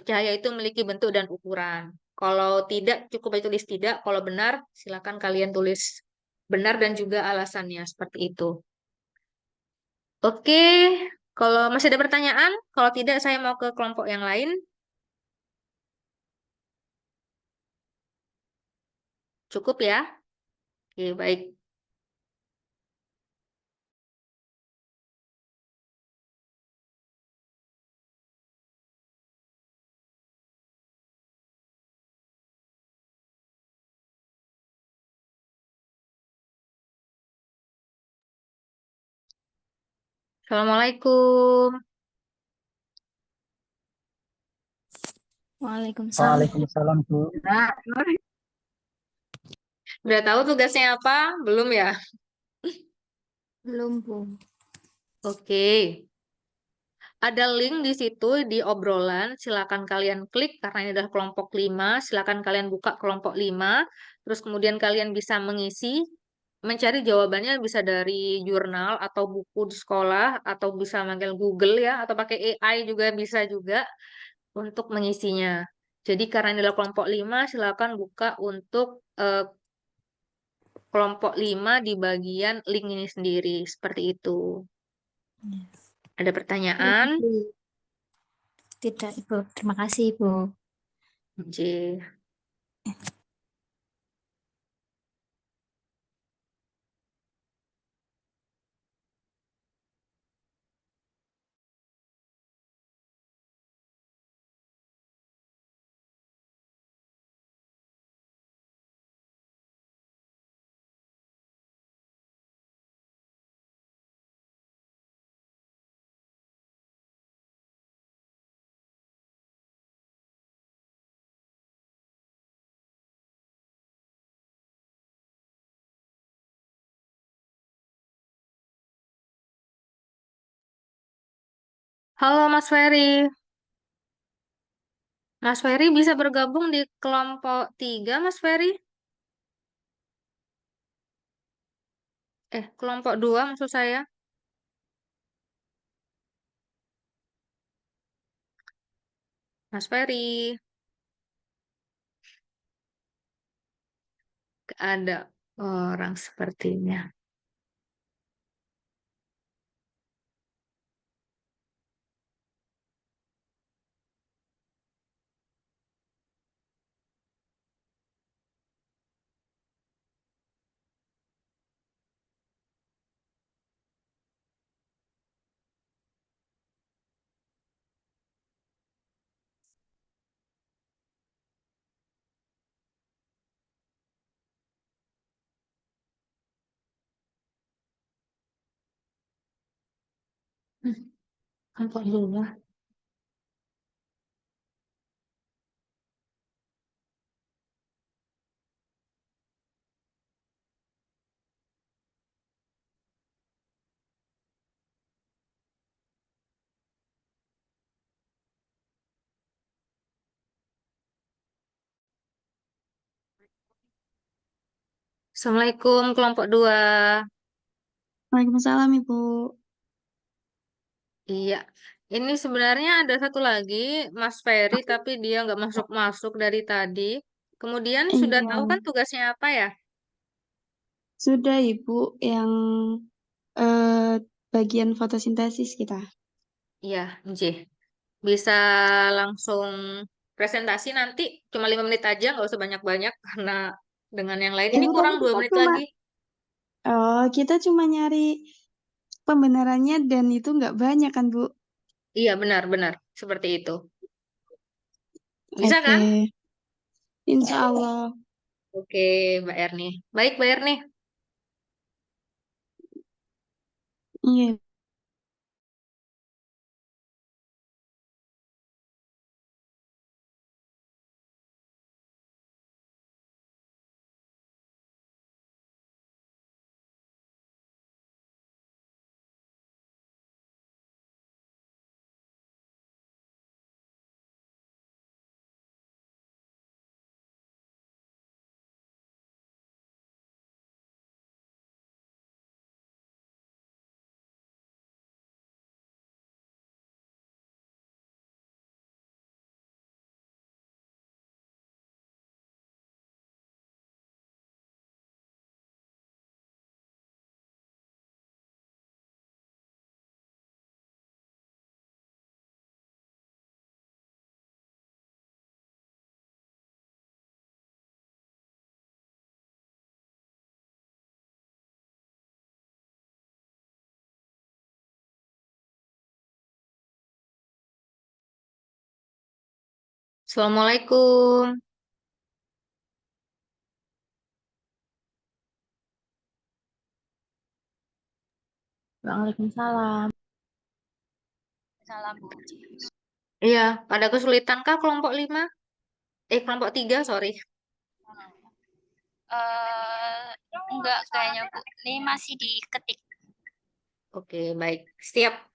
cahaya itu memiliki bentuk dan ukuran. Kalau tidak, cukup baik tulis tidak. Kalau benar, silakan kalian tulis benar dan juga alasannya seperti itu. Oke, kalau masih ada pertanyaan, kalau tidak saya mau ke kelompok yang lain. Cukup ya? Oke, baik. Assalamualaikum. Waalaikumsalam. Waalaikumsalam, Bu. Nah, udah tahu tugasnya apa? Belum ya? Belum, Bu. Oke. Ada link di situ di obrolan, silakan kalian klik karena ini adalah kelompok 5, silakan kalian buka kelompok 5, terus kemudian kalian bisa mengisi, mencari jawabannya bisa dari jurnal atau buku di sekolah, atau bisa manggil Google ya, atau pakai AI juga bisa juga untuk mengisinya. Jadi karena ini adalah kelompok 5, silakan buka untuk kelompok 5 di bagian link ini sendiri, seperti itu. Ada pertanyaan? Tidak, Ibu. Terima kasih, Ibu. Oke. Halo Mas Ferry. Mas Ferry bisa bergabung di kelompok 3, Mas Ferry? Kelompok 2 maksud saya. Mas Ferry. Ada orang sepertinya. Kelompok 2. Assalamualaikum kelompok 2. Waalaikumsalam, Ibu. Iya. Ini sebenarnya ada satu lagi, Mas Ferry, tapi dia nggak masuk-masuk dari tadi. Kemudian sudah Iya, tahu kan tugasnya apa ya? sudah Ibu yang bagian fotosintesis kita. Iya, J. Bisa langsung presentasi nanti, cuma 5 menit aja, nggak usah banyak-banyak, karena dengan yang lain ini Ibu, tapi kurang dua kita menit cuma, lagi. kita cuma nyari pembenarannya dan itu nggak banyak kan, Bu? Iya, benar-benar. Seperti itu. Bisa Oke, kan? insya Allah. Oke, Mbak Erni. Baik, Mbak Erni. Iya. Assalamualaikum. Waalaikumsalam. Salam Bu. Iya, ada kesulitan kah kelompok 5? Kelompok 3, sorry. Eh, enggak kayaknya Bu. Ini masih diketik. Oke, baik. Siap.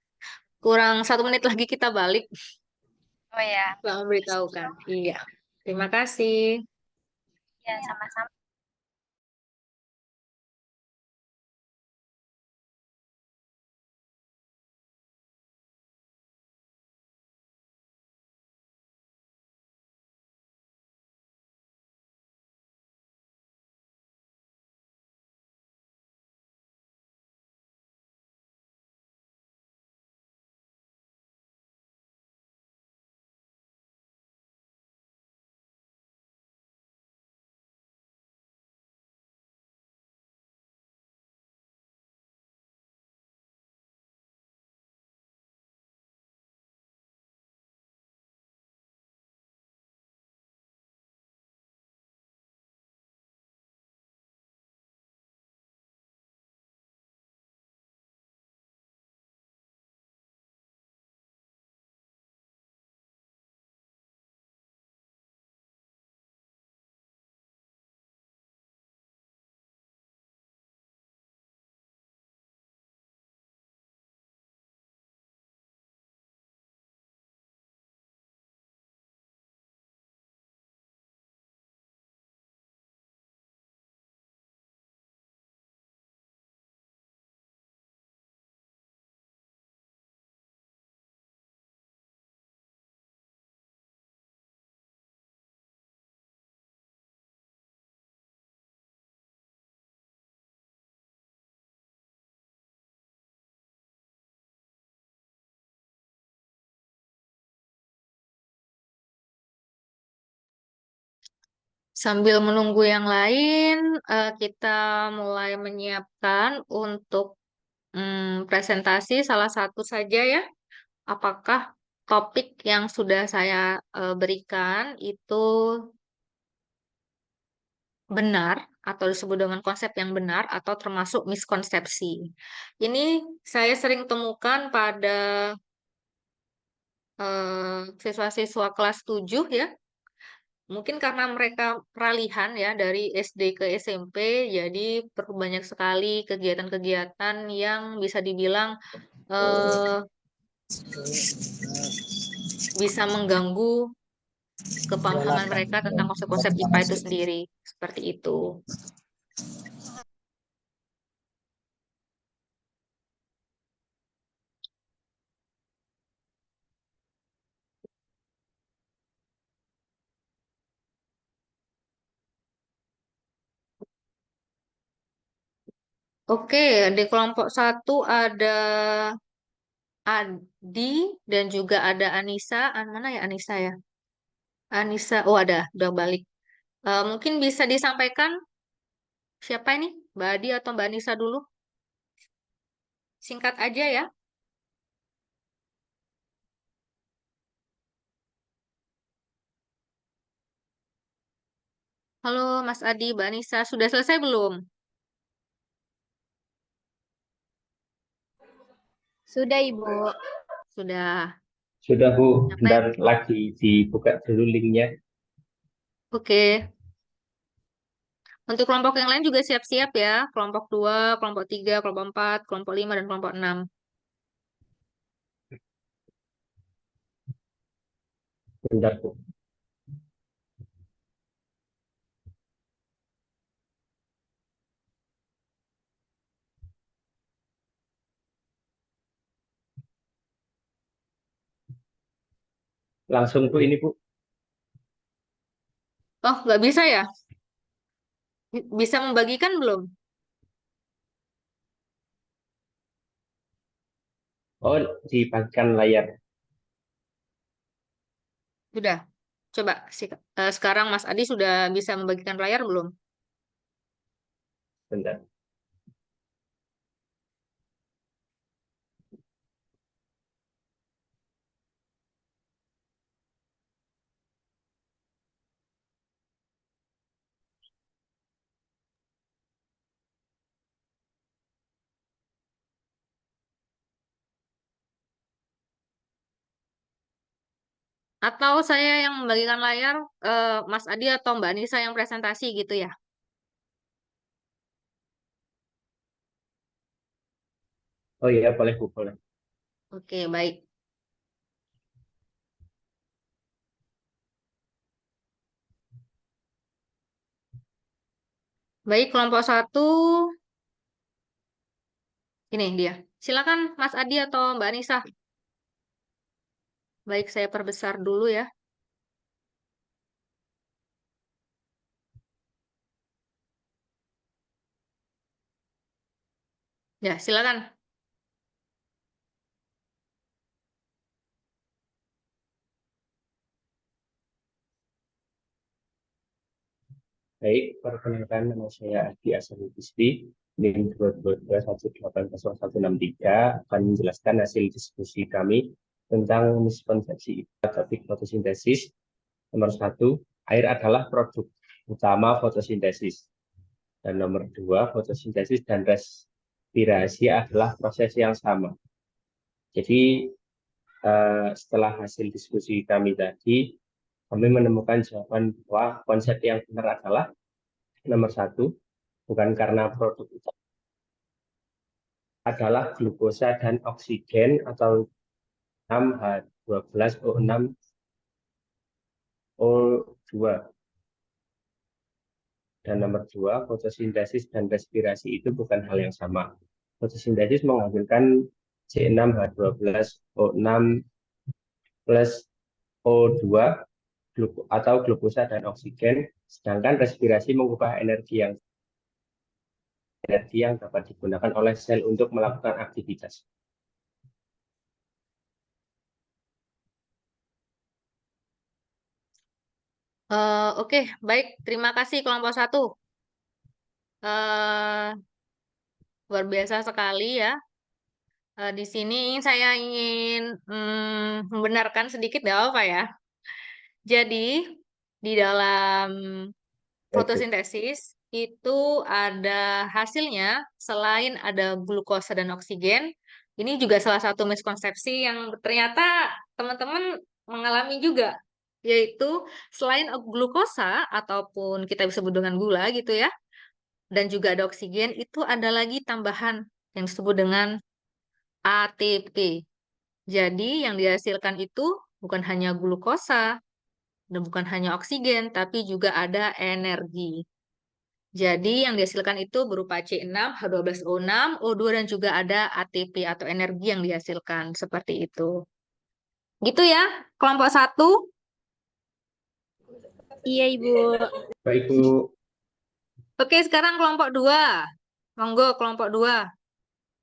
Kurang 1 menit lagi kita balik. Oh ya. Mbak memberitahukan. Iya. Terima kasih. Ya, sama-sama. Sambil menunggu yang lain, kita mulai menyiapkan untuk presentasi salah satu saja ya. Apakah topik yang sudah saya berikan itu benar atau disebut dengan konsep yang benar atau termasuk miskonsepsi. Ini saya sering temukan pada siswa-siswa kelas 7 ya. Mungkin karena mereka peralihan ya dari SD ke SMP, jadi perlu banyak sekali kegiatan-kegiatan yang bisa dibilang eh, bisa mengganggu kepahaman mereka tentang konsep-konsep IPA itu sendiri. Seperti itu. Oke, di kelompok 1 ada Adi dan juga ada Anissa. Mana ya Anissa ya? Anissa, oh ada, udah balik. Mungkin bisa disampaikan siapa ini? Mbak Adi atau Mbak Anissa dulu? Singkat aja ya. Halo Mas Adi, Mbak Anissa, sudah selesai belum? Sudah, Ibu. Sudah. Sudah Bu, Apa ya? bentar lagi dibuka dulu linknya. Oke. Untuk kelompok yang lain juga siap-siap ya. Kelompok 2, kelompok 3, kelompok 4, kelompok 5, dan kelompok 6. Bentar Bu. Langsung Bu ini Bu. Oh, nggak bisa ya? Bisa membagikan belum? Oh, dibagikan layar. Sudah. Coba, sekarang Mas Adi sudah bisa membagikan layar belum? Bentar. Atau saya yang membagikan layar, Mas Adi atau Mbak Nisa yang presentasi gitu ya? Oh iya, boleh Bu, boleh. Oke, baik. Baik, kelompok 1, ini dia. Silakan Mas Adi atau Mbak Nisa. Baik, saya perbesar dulu ya. Ya, silakan. Baik, perkenalkan nama saya Adi Asari Bisri, NIM 222180163 akan menjelaskan hasil diskusi kami tentang miskonsepsi topik fotosintesis. Nomor 1, air adalah produk utama fotosintesis. Dan nomor 2, fotosintesis dan respirasi adalah proses yang sama. Jadi setelah hasil diskusi kami tadi, kami menemukan jawaban bahwa konsep yang benar adalah nomor 1, bukan karena produk itu adalah glukosa dan oksigen atau 6H12O6O2. Dan nomor 2, fotosintesis dan respirasi itu bukan hal yang sama. Fotosintesis menghasilkan C6H12O6 plus O2 atau glukosa dan oksigen, sedangkan respirasi mengubah energi yang dapat digunakan oleh sel untuk melakukan aktivitas. Oke, baik. Terima kasih kelompok 1. Eh, Luar biasa sekali ya. Di sini saya ingin membenarkan sedikit ya, apa ya. Jadi, di dalam fotosintesis itu ada hasilnya selain ada glukosa dan oksigen. Ini juga salah satu miskonsepsi yang ternyata teman-teman mengalami juga, yaitu selain glukosa ataupun kita bisa sebut dengan gula gitu ya, dan juga ada oksigen, itu ada lagi tambahan yang disebut dengan ATP. Jadi yang dihasilkan itu bukan hanya glukosa dan bukan hanya oksigen, tapi juga ada energi. Jadi yang dihasilkan itu berupa C6, H12O6, O2, dan juga ada ATP atau energi yang dihasilkan. Seperti itu. Gitu ya, kelompok 1. Iya, Ibu. Baik Bu, Oke, sekarang kelompok 2. Monggo kelompok 2.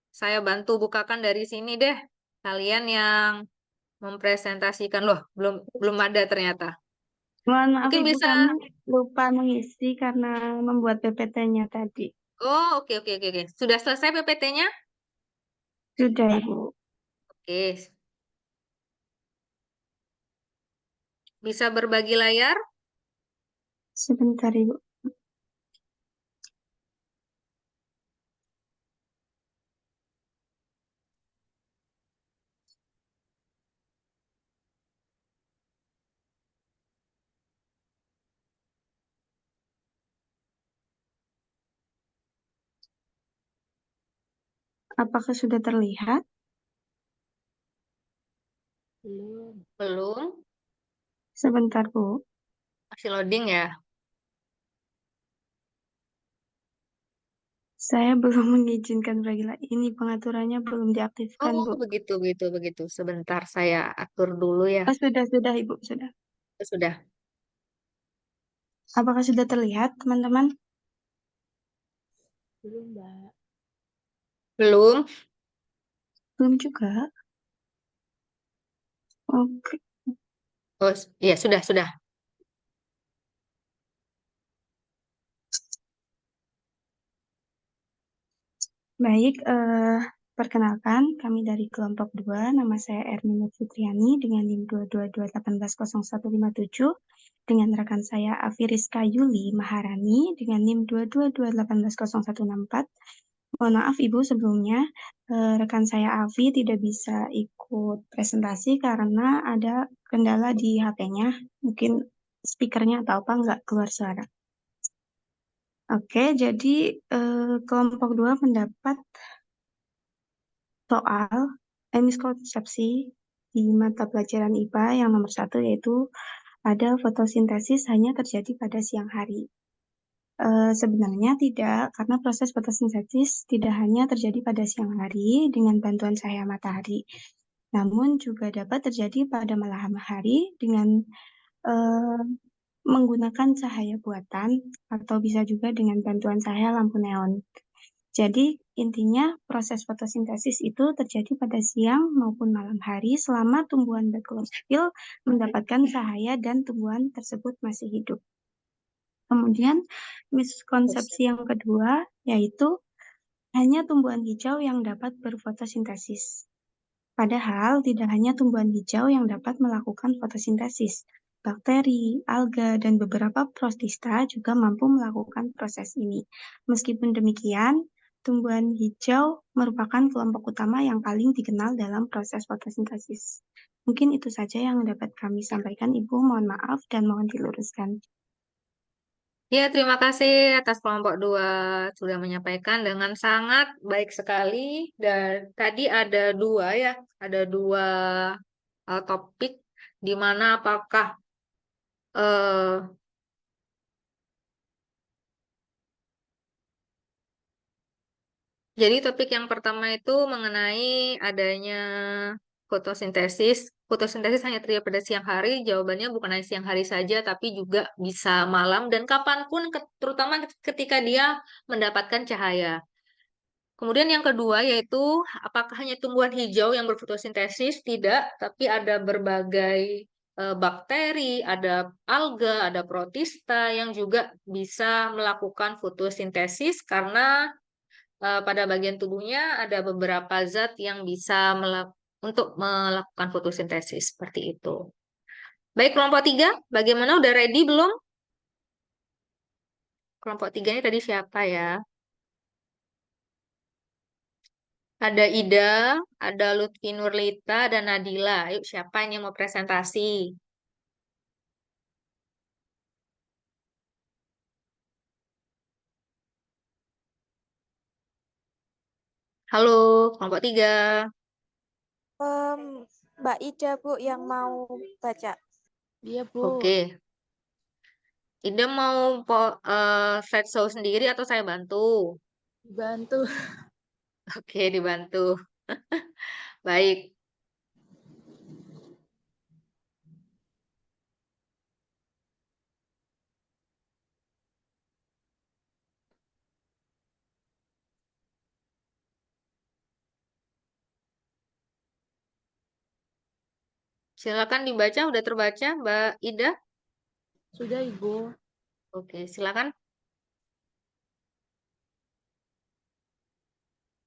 Saya bantu bukakan dari sini deh. Kalian yang mempresentasikan. Loh, belum ada ternyata. Mohon maaf Mungkin Ibu, bisa. kami lupa mengisi karena membuat PPT-nya tadi. Oh, oke, oke, oke, oke. Sudah selesai PPT-nya? Sudah Ibu. Oke. Bisa berbagi layar? Sebentar Ibu. Apakah sudah terlihat? Belum. Belum. Sebentar Bu. Masih loading ya? Saya belum mengizinkan berbagi layar. Ini pengaturannya belum diaktifkan Oh, Bu. begitu, begitu, begitu. Sebentar saya atur dulu ya. Oh, sudah Ibu, sudah. Sudah. Apakah sudah terlihat teman-teman? Belum, Mbak. Belum. Belum juga. Oke. Oh, iya, sudah. Baik, perkenalkan kami dari kelompok 2, nama saya Ermina Fitriani dengan NIM 222180157 dengan rekan saya Afi Rizka Yuli Maharani dengan NIM 222180164. Mohon maaf Ibu sebelumnya, rekan saya Afi tidak bisa ikut presentasi karena ada kendala di HP-nya, mungkin speakernya atau apa nggak keluar suara. Oke, jadi kelompok 2 mendapat soal miskonsepsi di mata pelajaran IPA yang nomor 1 yaitu ada fotosintesis hanya terjadi pada siang hari. Sebenarnya tidak, karena proses fotosintesis tidak hanya terjadi pada siang hari dengan bantuan cahaya matahari, namun juga dapat terjadi pada malam hari dengan eh, menggunakan cahaya buatan atau bisa juga dengan bantuan cahaya lampu neon. Jadi intinya proses fotosintesis itu terjadi pada siang maupun malam hari selama tumbuhan berklorofil mendapatkan cahaya dan tumbuhan tersebut masih hidup. Kemudian miskonsepsi yang kedua yaitu hanya tumbuhan hijau yang dapat berfotosintesis. Padahal tidak hanya tumbuhan hijau yang dapat melakukan fotosintesis. Bakteri, alga, dan beberapa protista juga mampu melakukan proses ini. Meskipun demikian, tumbuhan hijau merupakan kelompok utama yang paling dikenal dalam proses fotosintesis. Mungkin itu saja yang dapat kami sampaikan, Ibu. Mohon maaf dan mohon diluruskan. Ya, terima kasih atas kelompok 2 sudah menyampaikan dengan sangat baik sekali. Dan tadi ada 2 ya, ada 2 topik di mana apakah eh, jadi topik yang pertama itu mengenai adanya fotosintesis. Fotosintesis hanya terjadi pada siang hari. Jawabannya bukan hanya siang hari saja, tapi juga bisa malam dan kapanpun, terutama ketika dia mendapatkan cahaya. Kemudian yang kedua yaitu apakah hanya tumbuhan hijau yang berfotosintesis? Tidak, tapi ada berbagai bakteri, ada alga, ada protista yang juga bisa melakukan fotosintesis karena pada bagian tubuhnya ada beberapa zat yang bisa untuk melakukan fotosintesis seperti itu. Baik, kelompok 3, bagaimana? Udah ready belum? Kelompok 3 ini tadi siapa ya? Ada Ida, ada Lutfi Nurlita, dan Nadila. Yuk, siapa yang mau presentasi? Halo, kelompok 3. Mbak Ida, Bu, yang mau baca. Iya, Bu. Oke. Ida mau slideshow sendiri atau saya bantu? Bantu. Oke, dibantu. Baik. Silakan dibaca, udah terbaca, Mbak Ida? Sudah, Ibu. Oke, silakan.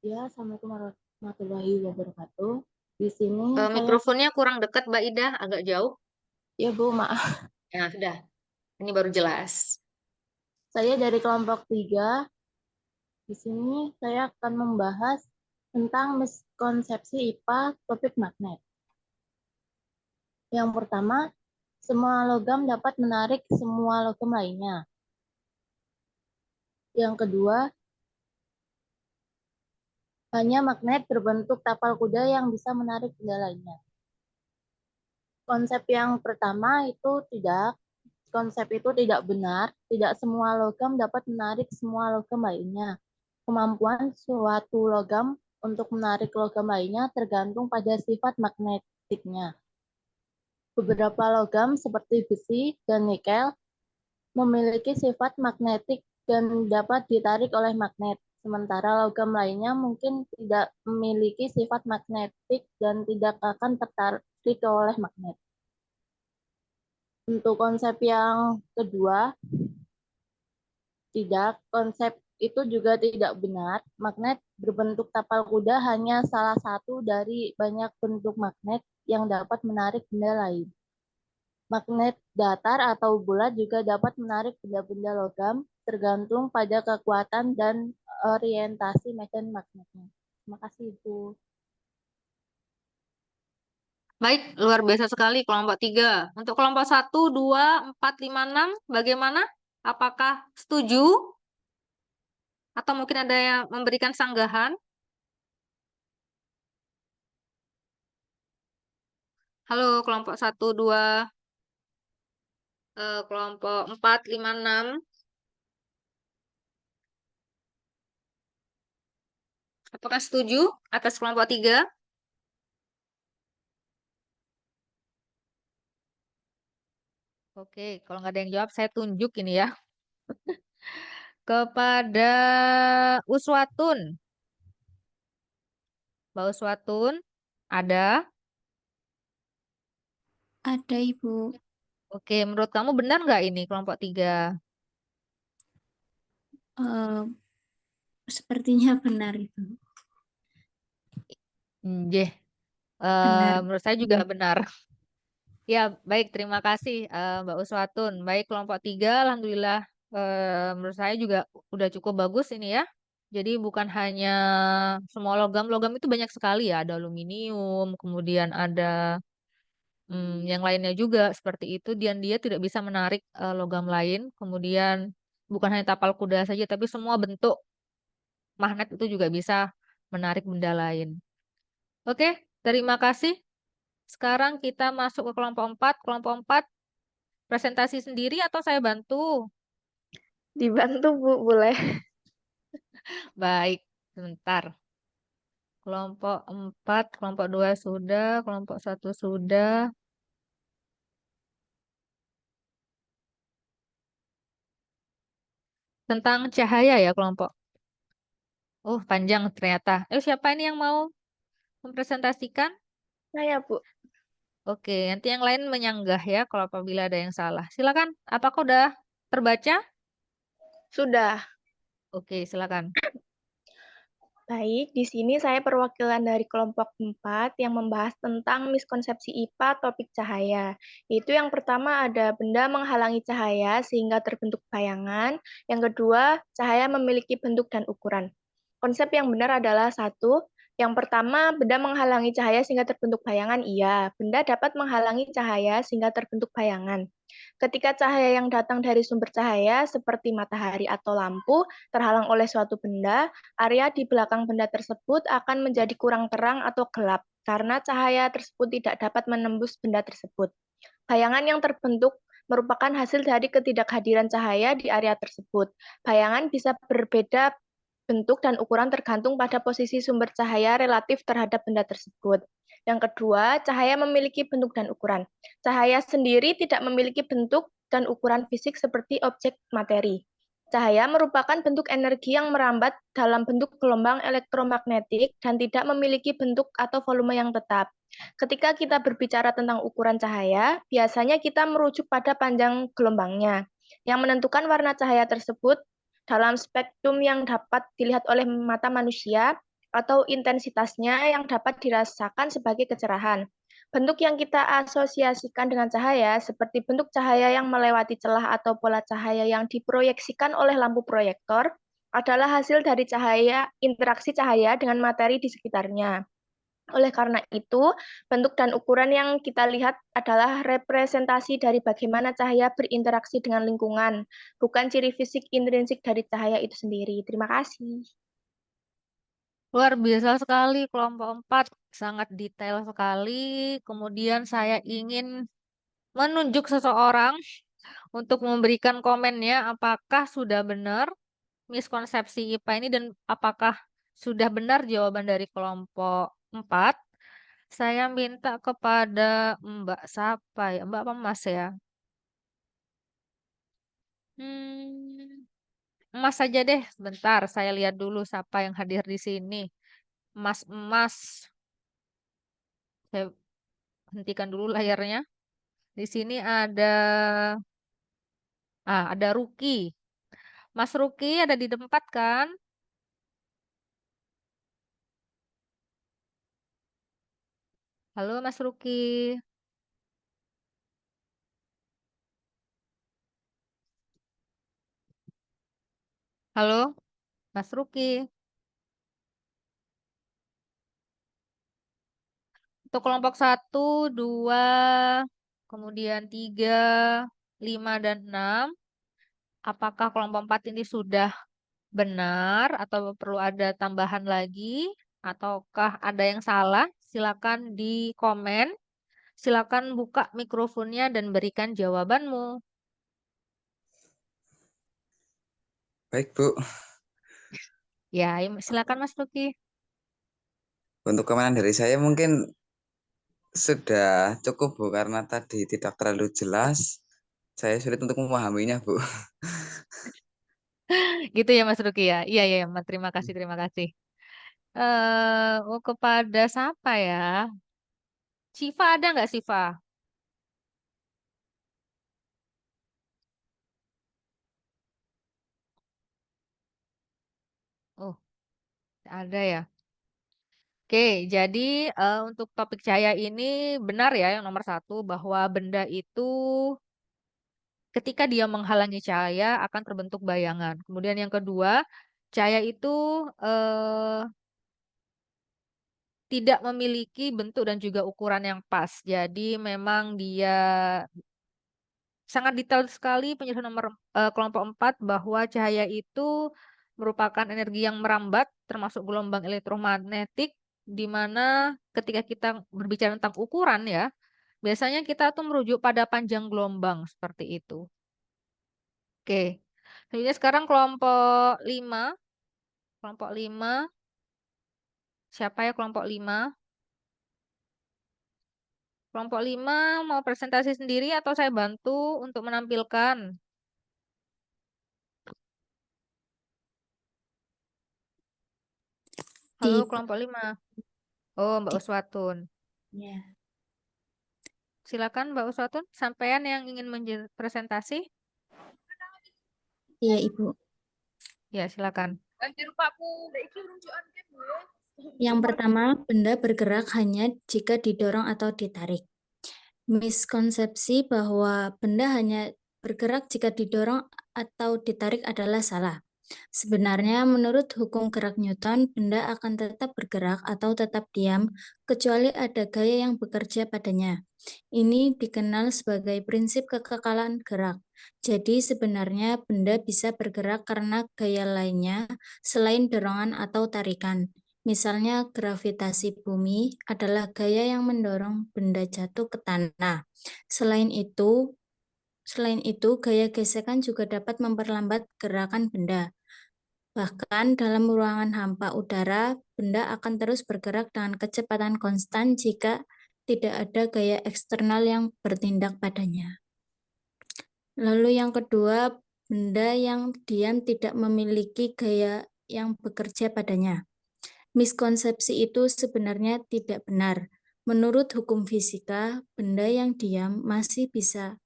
Ya, Assalamualaikum warahmatullahi wabarakatuh. Di sini saya, Mikrofonnya kurang dekat, Mbak Ida, agak jauh. ya Bu, maaf. Nah, sudah. Ini baru jelas. Saya dari kelompok 3. Di sini saya akan membahas tentang miskonsepsi IPA topik magnet. Yang pertama, semua logam dapat menarik semua logam lainnya. Yang kedua, hanya magnet berbentuk tapal kuda yang bisa menarik benda lainnya. Konsep yang pertama itu konsep itu tidak benar, tidak semua logam dapat menarik semua logam lainnya. Kemampuan suatu logam untuk menarik logam lainnya tergantung pada sifat magnetiknya. Beberapa logam seperti besi dan nikel memiliki sifat magnetik dan dapat ditarik oleh magnet, sementara logam lainnya mungkin tidak memiliki sifat magnetik dan tidak akan tertarik oleh magnet. Untuk konsep yang kedua, konsep itu juga tidak benar. Magnet berbentuk tapal kuda hanya salah satu dari banyak bentuk magnet yang dapat menarik benda lain. Magnet datar atau bulat juga dapat menarik benda-benda logam, tergantung pada kekuatan dan orientasi medan magnetnya. Terima kasih, Ibu. Baik, luar biasa sekali kelompok 3. Untuk kelompok 1, 2, 4, 5, 6, bagaimana? Apakah setuju? Atau mungkin ada yang memberikan sanggahan? Halo, kelompok 1, 2, kelompok 4, 5, 6. Apakah setuju atas kelompok 3? Oke, kalau nggak ada yang jawab, saya tunjuk ini ya. Kepada Uswatun. Mbak Uswatun, ada? Ada, Ibu. Oke, menurut kamu benar nggak ini kelompok 3? Eh, sepertinya benar itu. Nggih. Benar. Menurut saya juga benar. Ya, baik. Terima kasih Mbak Uswatun. Baik, kelompok 3, alhamdulillah. Menurut saya juga udah cukup bagus ini ya. Jadi bukan hanya semua logam. Logam itu banyak sekali ya. Ada aluminium, kemudian ada yang lainnya juga seperti itu. Dan dia tidak bisa menarik logam lain. Kemudian bukan hanya tapal kuda saja, tapi semua bentuk magnet itu juga bisa menarik benda lain. Oke, terima kasih. Sekarang kita masuk ke kelompok 4. Kelompok 4 presentasi sendiri atau saya bantu? Dibantu, Bu, boleh. Baik, sebentar. Kelompok 4, kelompok 2 sudah, kelompok 1 sudah. Tentang cahaya ya kelompok. Oh, panjang ternyata. Siapa ini yang mau mempresentasikan? Saya, Bu. Oke, nanti yang lain menyanggah ya kalau apabila ada yang salah. Silakan. Apakah udah terbaca? Sudah. Oke, silakan. Baik, di sini saya perwakilan dari kelompok 4 yang membahas tentang miskonsepsi IPA topik cahaya. Itu yang pertama ada benda menghalangi cahaya sehingga terbentuk bayangan. Yang kedua, cahaya memiliki bentuk dan ukuran. Konsep yang benar adalah satu, yang pertama, benda menghalangi cahaya sehingga terbentuk bayangan. Iya, benda dapat menghalangi cahaya sehingga terbentuk bayangan. Ketika cahaya yang datang dari sumber cahaya seperti matahari atau lampu terhalang oleh suatu benda, area di belakang benda tersebut akan menjadi kurang terang atau gelap karena cahaya tersebut tidak dapat menembus benda tersebut. Bayangan yang terbentuk merupakan hasil dari ketidakhadiran cahaya di area tersebut. Bayangan bisa berbeda bentuk dan ukuran tergantung pada posisi sumber cahaya relatif terhadap benda tersebut. Yang kedua, cahaya memiliki bentuk dan ukuran. Cahaya sendiri tidak memiliki bentuk dan ukuran fisik seperti objek materi. Cahaya merupakan bentuk energi yang merambat dalam bentuk gelombang elektromagnetik dan tidak memiliki bentuk atau volume yang tetap. Ketika kita berbicara tentang ukuran cahaya, biasanya kita merujuk pada panjang gelombangnya, yang menentukan warna cahaya tersebut dalam spektrum yang dapat dilihat oleh mata manusia atau intensitasnya yang dapat dirasakan sebagai kecerahan. Bentuk yang kita asosiasikan dengan cahaya, seperti bentuk cahaya yang melewati celah atau pola cahaya yang diproyeksikan oleh lampu proyektor, adalah hasil dari interaksi cahaya dengan materi di sekitarnya. Oleh karena itu, bentuk dan ukuran yang kita lihat adalah representasi dari bagaimana cahaya berinteraksi dengan lingkungan, bukan ciri fisik intrinsik dari cahaya itu sendiri. Terima kasih. Luar biasa sekali kelompok 4, sangat detail sekali. Kemudian saya ingin menunjuk seseorang untuk memberikan komennya apakah sudah benar miskonsepsi IPA ini dan apakah sudah benar jawaban dari kelompok 4. Saya minta kepada Mbak siapa ya? Mbak apa Mas ya? Mas saja deh, sebentar. Saya lihat dulu siapa yang hadir di sini. Mas. Saya hentikan dulu layarnya. Di sini ada Ruki. Mas Ruki ada di tempat kan? Halo Mas Ruki. Halo Mas Ruki. Untuk kelompok 1, 2, kemudian 3, 5, dan 6. Apakah kelompok 4 ini sudah benar atau perlu ada tambahan lagi? Ataukah ada yang salah? Silakan di komen. Silakan buka mikrofonnya dan berikan jawabanmu. Baik, Bu. Ya, silakan Mas Luki. Untuk komentar dari saya mungkin sudah cukup, Bu, karena tadi tidak terlalu jelas. Saya sulit untuk memahaminya, Bu. Gitu ya Mas Luki ya. Iya, iya, terima kasih, terima kasih. Kepada siapa ya? Siva ada nggak Siva? Oh, ada ya. Oke, jadi untuk topik cahaya ini benar ya yang nomor 1 bahwa benda itu ketika dia menghalangi cahaya akan terbentuk bayangan. Kemudian yang kedua, cahaya itu tidak memiliki bentuk dan juga ukuran yang pas. Jadi memang dia sangat detail sekali penjelasan kelompok 4 bahwa cahaya itu merupakan energi yang merambat termasuk gelombang elektromagnetik di mana ketika kita berbicara tentang ukuran ya, biasanya kita tuh merujuk pada panjang gelombang seperti itu. Oke. Selanjutnya sekarang kelompok 5. Kelompok 5. Siapa ya kelompok 5? Kelompok 5 mau presentasi sendiri atau saya bantu untuk menampilkan? Halo kelompok 5. Oh, Mbak Uswatun. Ya. Silakan Mbak Uswatun, sampean yang ingin presentasi? Iya, Ibu. Ya, silakan. Yang pertama, benda bergerak hanya jika didorong atau ditarik. Miskonsepsi bahwa benda hanya bergerak jika didorong atau ditarik adalah salah. Sebenarnya, menurut hukum gerak Newton, benda akan tetap bergerak atau tetap diam, kecuali ada gaya yang bekerja padanya. Ini dikenal sebagai prinsip kekekalan gerak. Jadi, sebenarnya benda bisa bergerak karena gaya lainnya selain dorongan atau tarikan. Misalnya, gravitasi bumi adalah gaya yang mendorong benda jatuh ke tanah. Selain itu, gaya gesekan juga dapat memperlambat gerakan benda. Bahkan dalam ruangan hampa udara, benda akan terus bergerak dengan kecepatan konstan jika tidak ada gaya eksternal yang bertindak padanya. Lalu yang kedua, benda yang diam tidak memiliki gaya yang bekerja padanya. Miskonsepsi itu sebenarnya tidak benar. Menurut hukum fisika, benda yang diam masih bisa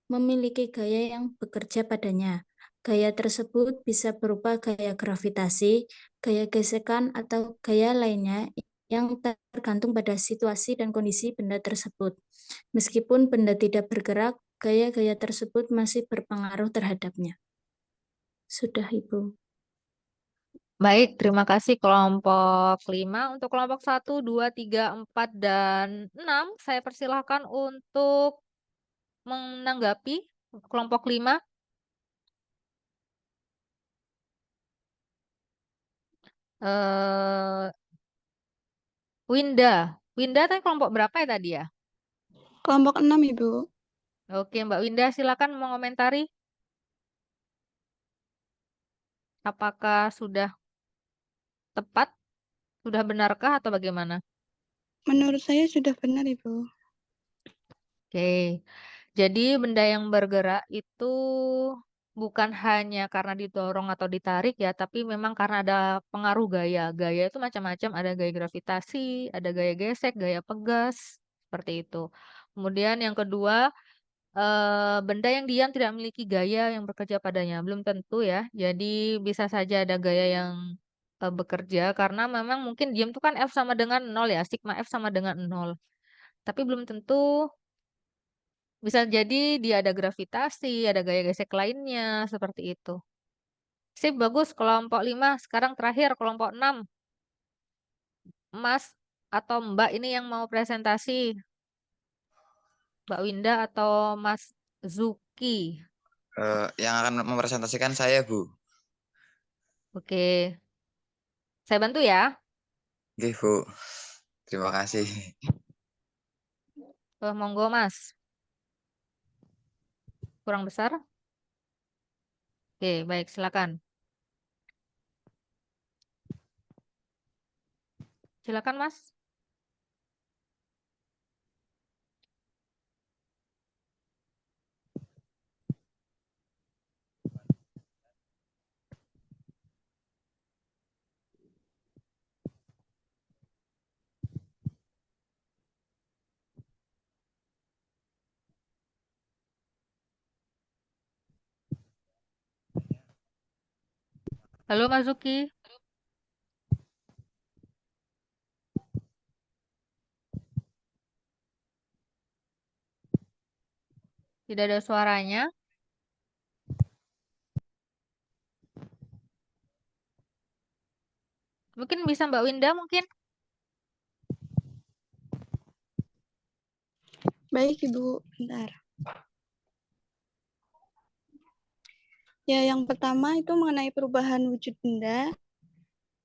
memiliki gaya yang bekerja padanya. Gaya tersebut bisa berupa gaya gravitasi, gaya gesekan, atau gaya lainnya yang tergantung pada situasi dan kondisi benda tersebut. Meskipun benda tidak bergerak, gaya-gaya tersebut masih berpengaruh terhadapnya. Sudah, Ibu. Baik, terima kasih kelompok 5. Untuk kelompok 1, 2, 3, 4, dan 6, saya persilahkan untuk menanggapi kelompok 5. Winda. Winda tadi kelompok berapa ya tadi ya? Kelompok 6, Ibu. Oke, Mbak Winda, silakan mengomentari. Apakah sudah tepat? Sudah benarkah atau bagaimana? Menurut saya sudah benar, Ibu. Oke, jadi benda yang bergerak itu bukan hanya karena didorong atau ditarik ya, tapi memang karena ada pengaruh gaya. Gaya itu macam-macam, ada gaya gravitasi, ada gaya gesek, gaya pegas, seperti itu. Kemudian yang kedua, benda yang diam tidak memiliki gaya yang bekerja padanya. Belum tentu ya, jadi bisa saja ada gaya yang bekerja, karena memang mungkin diam itu kan F sama dengan 0 ya, sigma F sama dengan 0. Tapi belum tentu. Bisa jadi dia ada gravitasi, ada gaya gesek lainnya, seperti itu. Sip, bagus. Kelompok 5. Sekarang terakhir, kelompok 6. Mas atau Mbak ini yang mau presentasi. Mbak Winda atau Mas Zuki. Yang akan mempresentasikan saya, Bu. Oke. Saya bantu ya. Oke, Bu. Terima kasih. Monggo, Mas. Kurang besar? Oke, baik. Silakan. Silakan, Mas. Halo, Mas Zuki. Tidak ada suaranya. Mungkin bisa Mbak Winda mungkin. Baik, Ibu. Bentar. Ya, yang pertama itu mengenai perubahan wujud benda.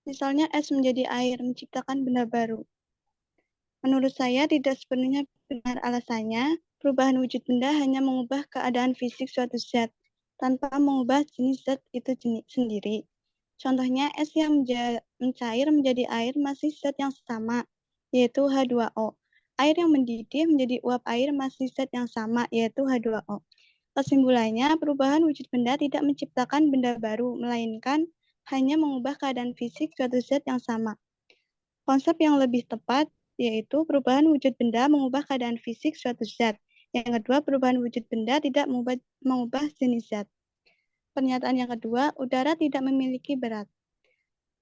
Misalnya es menjadi air, menciptakan benda baru. Menurut saya tidak sepenuhnya benar alasannya. Perubahan wujud benda hanya mengubah keadaan fisik suatu zat, tanpa mengubah jenis zat itu sendiri. Contohnya, es yang mencair menjadi air masih zat yang sama, yaitu H2O. Air yang mendidih menjadi uap air masih zat yang sama, yaitu H2O. Kesimpulannya, perubahan wujud benda tidak menciptakan benda baru, melainkan hanya mengubah keadaan fisik suatu zat yang sama. Konsep yang lebih tepat yaitu perubahan wujud benda mengubah keadaan fisik suatu zat. Yang kedua, perubahan wujud benda tidak mengubah jenis zat. Pernyataan yang kedua, udara tidak memiliki berat.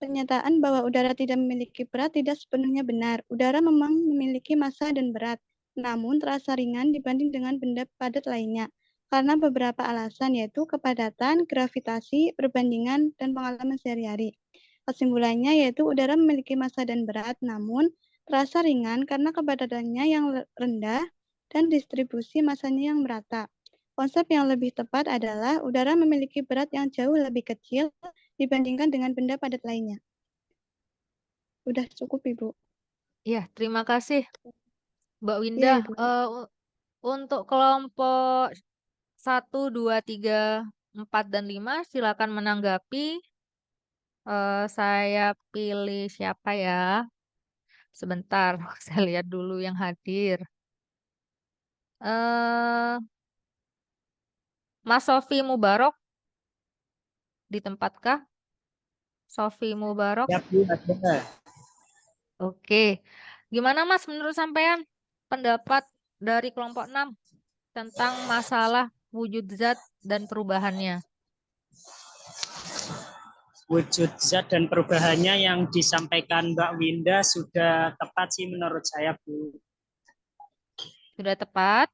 Pernyataan bahwa udara tidak memiliki berat tidak sepenuhnya benar. Udara memang memiliki massa dan berat, namun terasa ringan dibanding dengan benda padat lainnya. Karena beberapa alasan yaitu kepadatan, gravitasi, perbandingan, dan pengalaman sehari-hari. Kesimpulannya yaitu udara memiliki massa dan berat, namun terasa ringan karena kepadatannya yang rendah dan distribusi massanya yang merata. Konsep yang lebih tepat adalah udara memiliki berat yang jauh lebih kecil dibandingkan dengan benda padat lainnya. Udah cukup, Ibu. Iya, terima kasih Mbak Iya, Winda. Ibu. Untuk kelompok 1, 2, 3, 4, dan 5 silakan menanggapi. Saya pilih siapa ya? Sebentar, saya lihat dulu yang hadir. Mas Sofi Mubarok, di tempatkah? Sofi Mubarok. Ya, Bu, ada. Oke. Gimana Mas menurut sampean pendapat dari kelompok 6 tentang masalah wujud zat dan perubahannya? Wujud zat dan perubahannya yang disampaikan Mbak Winda sudah tepat sih menurut saya, Bu. Sudah tepat?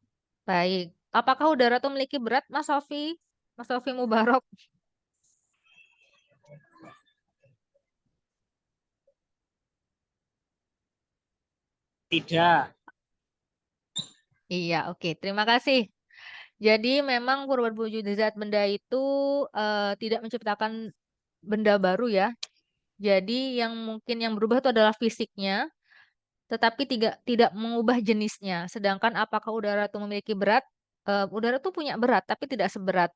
Baik. Apakah udara itu memiliki berat, Mas Sofi? Mas Sofi Mubarok. Tidak. Iya, oke. Terima kasih. Jadi memang perubahan wujud zat benda itu tidak menciptakan benda baru ya. Jadi yang mungkin yang berubah itu adalah fisiknya, tetapi tidak mengubah jenisnya. Sedangkan apakah udara itu memiliki berat? Udara itu punya berat, tapi tidak seberat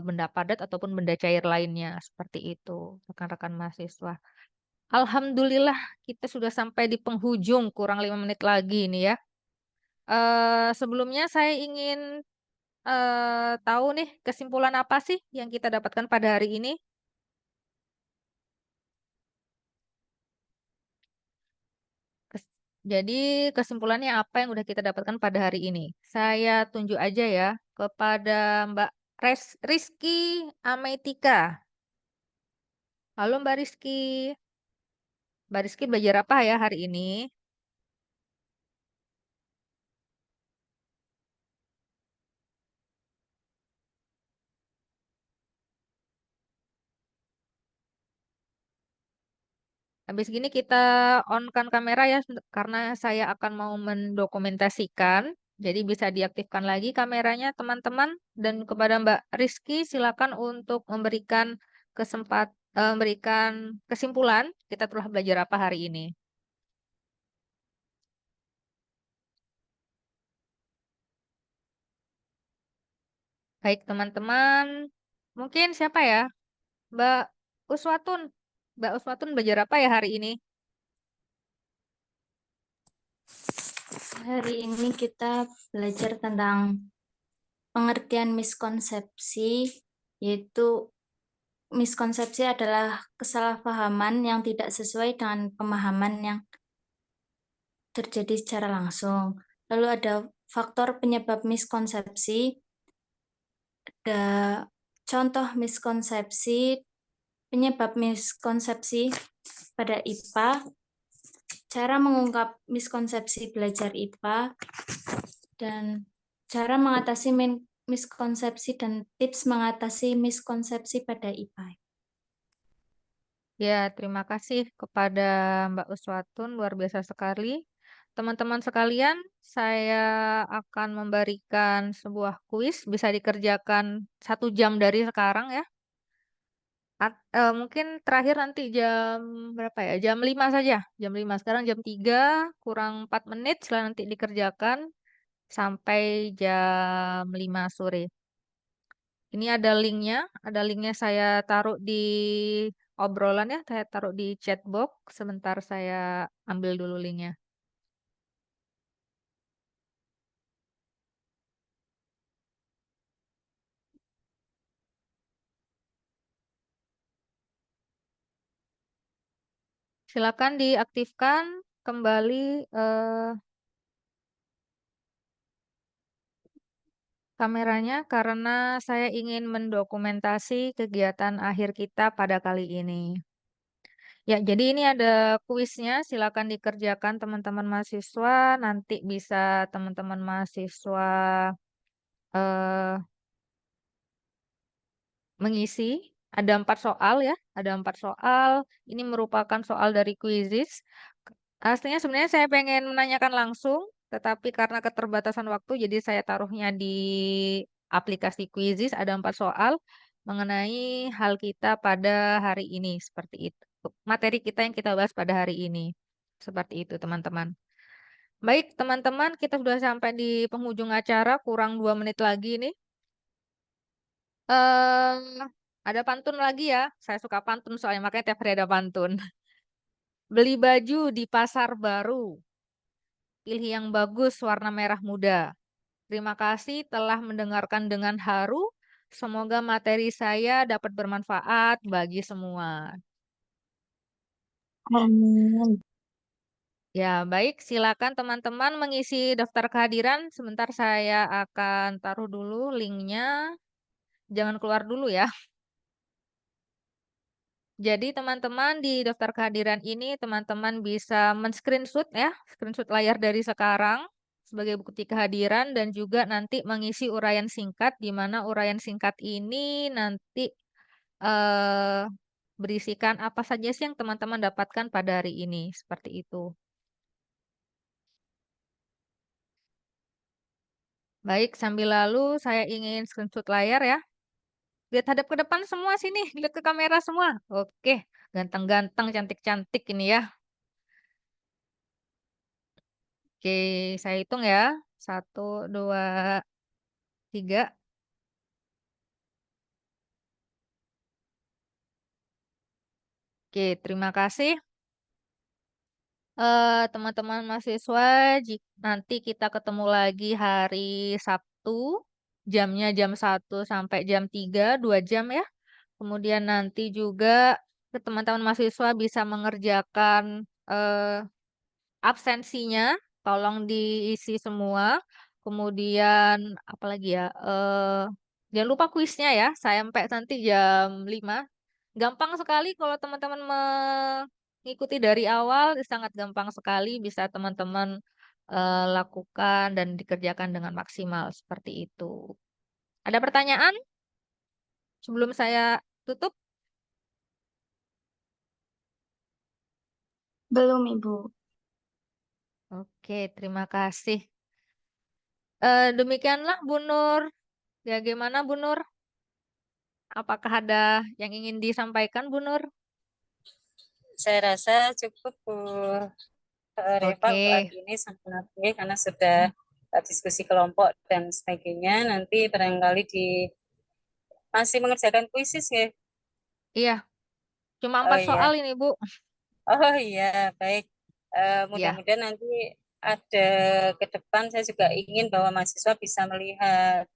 benda padat ataupun benda cair lainnya. Seperti itu, rekan-rekan mahasiswa. Alhamdulillah kita sudah sampai di penghujung, kurang 5 menit lagi ini ya. Sebelumnya saya ingin tahu nih kesimpulan apa sih yang kita dapatkan pada hari ini? Jadi kesimpulannya apa yang udah kita dapatkan pada hari ini? Saya tunjuk aja ya kepada Mbak Rizky Ametika. Halo Mbak Rizky. Mbak Rizky belajar apa ya hari ini? Habis gini kita on-kan kamera ya karena saya akan mau mendokumentasikan. Jadi bisa diaktifkan lagi kameranya teman-teman dan kepada Mbak Rizky silakan untuk memberikan kesimpulan kita telah belajar apa hari ini. Baik teman-teman, mungkin siapa ya? Mbak Uswatun. Mbak Uswatun belajar apa ya hari ini? Hari ini kita belajar tentang pengertian miskonsepsi, yaitu miskonsepsi adalah kesalahpahaman yang tidak sesuai dengan pemahaman yang terjadi secara langsung. Lalu ada faktor penyebab miskonsepsi, ada contoh miskonsepsi, penyebab miskonsepsi pada IPA, cara mengungkap miskonsepsi belajar IPA, dan cara mengatasi miskonsepsi dan tips mengatasi miskonsepsi pada IPA. Ya, terima kasih kepada Mbak Uswatun, luar biasa sekali. Teman-teman sekalian, saya akan memberikan sebuah kuis, bisa dikerjakan 1 jam dari sekarang ya. Mungkin terakhir nanti jam berapa ya? Jam 5 saja. Jam 5. Sekarang jam 3, kurang 4 menit setelah nanti dikerjakan sampai jam 5 sore. Ini ada linknya saya taruh di obrolan ya, saya taruh di chat box. Sebentar saya ambil dulu linknya. Silakan diaktifkan kembali kameranya karena saya ingin mendokumentasi kegiatan akhir kita pada kali ini. Ya, jadi ini ada kuisnya, silakan dikerjakan teman-teman mahasiswa. Nanti bisa teman-teman mahasiswa eh, mengisi. Ada 4 soal ya, ada 4 soal. Ini merupakan soal dari Quizizz. Aslinya sebenarnya saya pengen menanyakan langsung, tetapi karena keterbatasan waktu, jadi saya taruhnya di aplikasi Quizizz. Ada 4 soal mengenai hal kita pada hari ini, seperti itu. Materi kita yang kita bahas pada hari ini. Seperti itu, teman-teman. Baik, teman-teman, kita sudah sampai di penghujung acara, kurang 2 menit lagi nih. Ada pantun lagi ya. Saya suka pantun soalnya makanya tiap hari ada pantun. Beli baju di pasar baru. Pilih yang bagus warna merah muda. Terima kasih telah mendengarkan dengan haru. Semoga materi saya dapat bermanfaat bagi semua. Amin. Ya, baik. Silakan teman-teman mengisi daftar kehadiran. Sebentar saya akan taruh dulu linknya. Jangan keluar dulu ya. Jadi teman-teman di daftar kehadiran ini teman-teman bisa men-screenshot ya, screenshot layar dari sekarang sebagai bukti kehadiran dan juga nanti mengisi uraian singkat di mana uraian singkat ini nanti eh, berisikan apa saja sih yang teman-teman dapatkan pada hari ini, seperti itu. Baik, sambil lalu saya ingin screenshot layar ya. Lihat hadap ke depan semua sini, lihat ke kamera semua. Oke, ganteng-ganteng, cantik-cantik ini ya. Oke, saya hitung ya. 1, 2, 3. Oke, terima kasih. Teman-teman mahasiswa, nanti kita ketemu lagi hari Sabtu, jamnya jam 1 sampai jam 3, 2 jam ya. Kemudian nanti juga teman-teman mahasiswa bisa mengerjakan absensinya, tolong diisi semua. Kemudian apa lagi ya? Jangan lupa kuisnya ya, sampai nanti jam 5. Gampang sekali kalau teman-teman mengikuti dari awal, sangat gampang sekali bisa teman-teman lakukan dan dikerjakan dengan maksimal seperti itu. Ada pertanyaan sebelum saya tutup? Belum, Ibu. Oke, terima kasih. Demikianlah Bu Nur. Ya, gimana Bu Nur? Apakah ada yang ingin disampaikan Bu Nur? Saya rasa cukup Bu Reva Oke. untuk hari ini sampai nanti karena sudah diskusi kelompok dan sebagainya. Nanti barangkali masih mengerjakan puisis ya. Iya, cuma Oh 4 soal iya. ini Bu. Oh iya, baik. Ya, Mudah-mudahan nanti ada ke depan saya juga ingin bahwa mahasiswa bisa melihat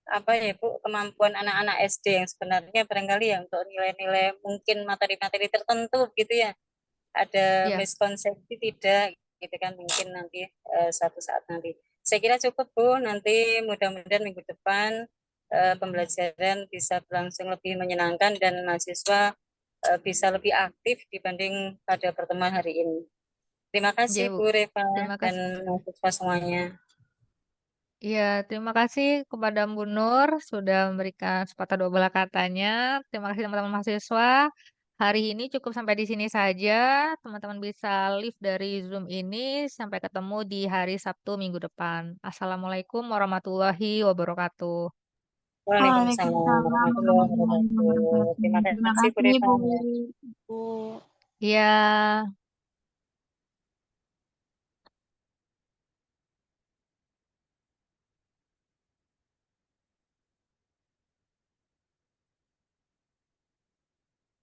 apa ya Bu, kemampuan anak-anak SD yang sebenarnya barangkali ya untuk nilai-nilai mungkin materi-materi tertentu gitu ya. Ada ya, miskonsepsi tidak gitu kan mungkin nanti suatu saat nanti. Saya kira cukup Bu, nanti mudah-mudahan minggu depan pembelajaran bisa berlangsung lebih menyenangkan dan mahasiswa bisa lebih aktif dibanding pada pertemuan hari ini. Terima ya kasih Bu. Bu Reva Terima dan kasih. mahasiswa semuanya. Iya, terima kasih kepada Bu Nur sudah memberikan sepatah dua belah katanya. Terima kasih teman-teman mahasiswa. Hari ini cukup sampai di sini saja. Teman-teman bisa leave dari Zoom ini. Sampai ketemu di hari Sabtu minggu depan. Assalamualaikum warahmatullahi wabarakatuh. Waalaikumsalam Waalaikumsalam warahmatullahi warahmatullahi wabarakatuh. wabarakatuh. Terima Terima kasih Bu kasih, Reva. Bu. Bu. Iya.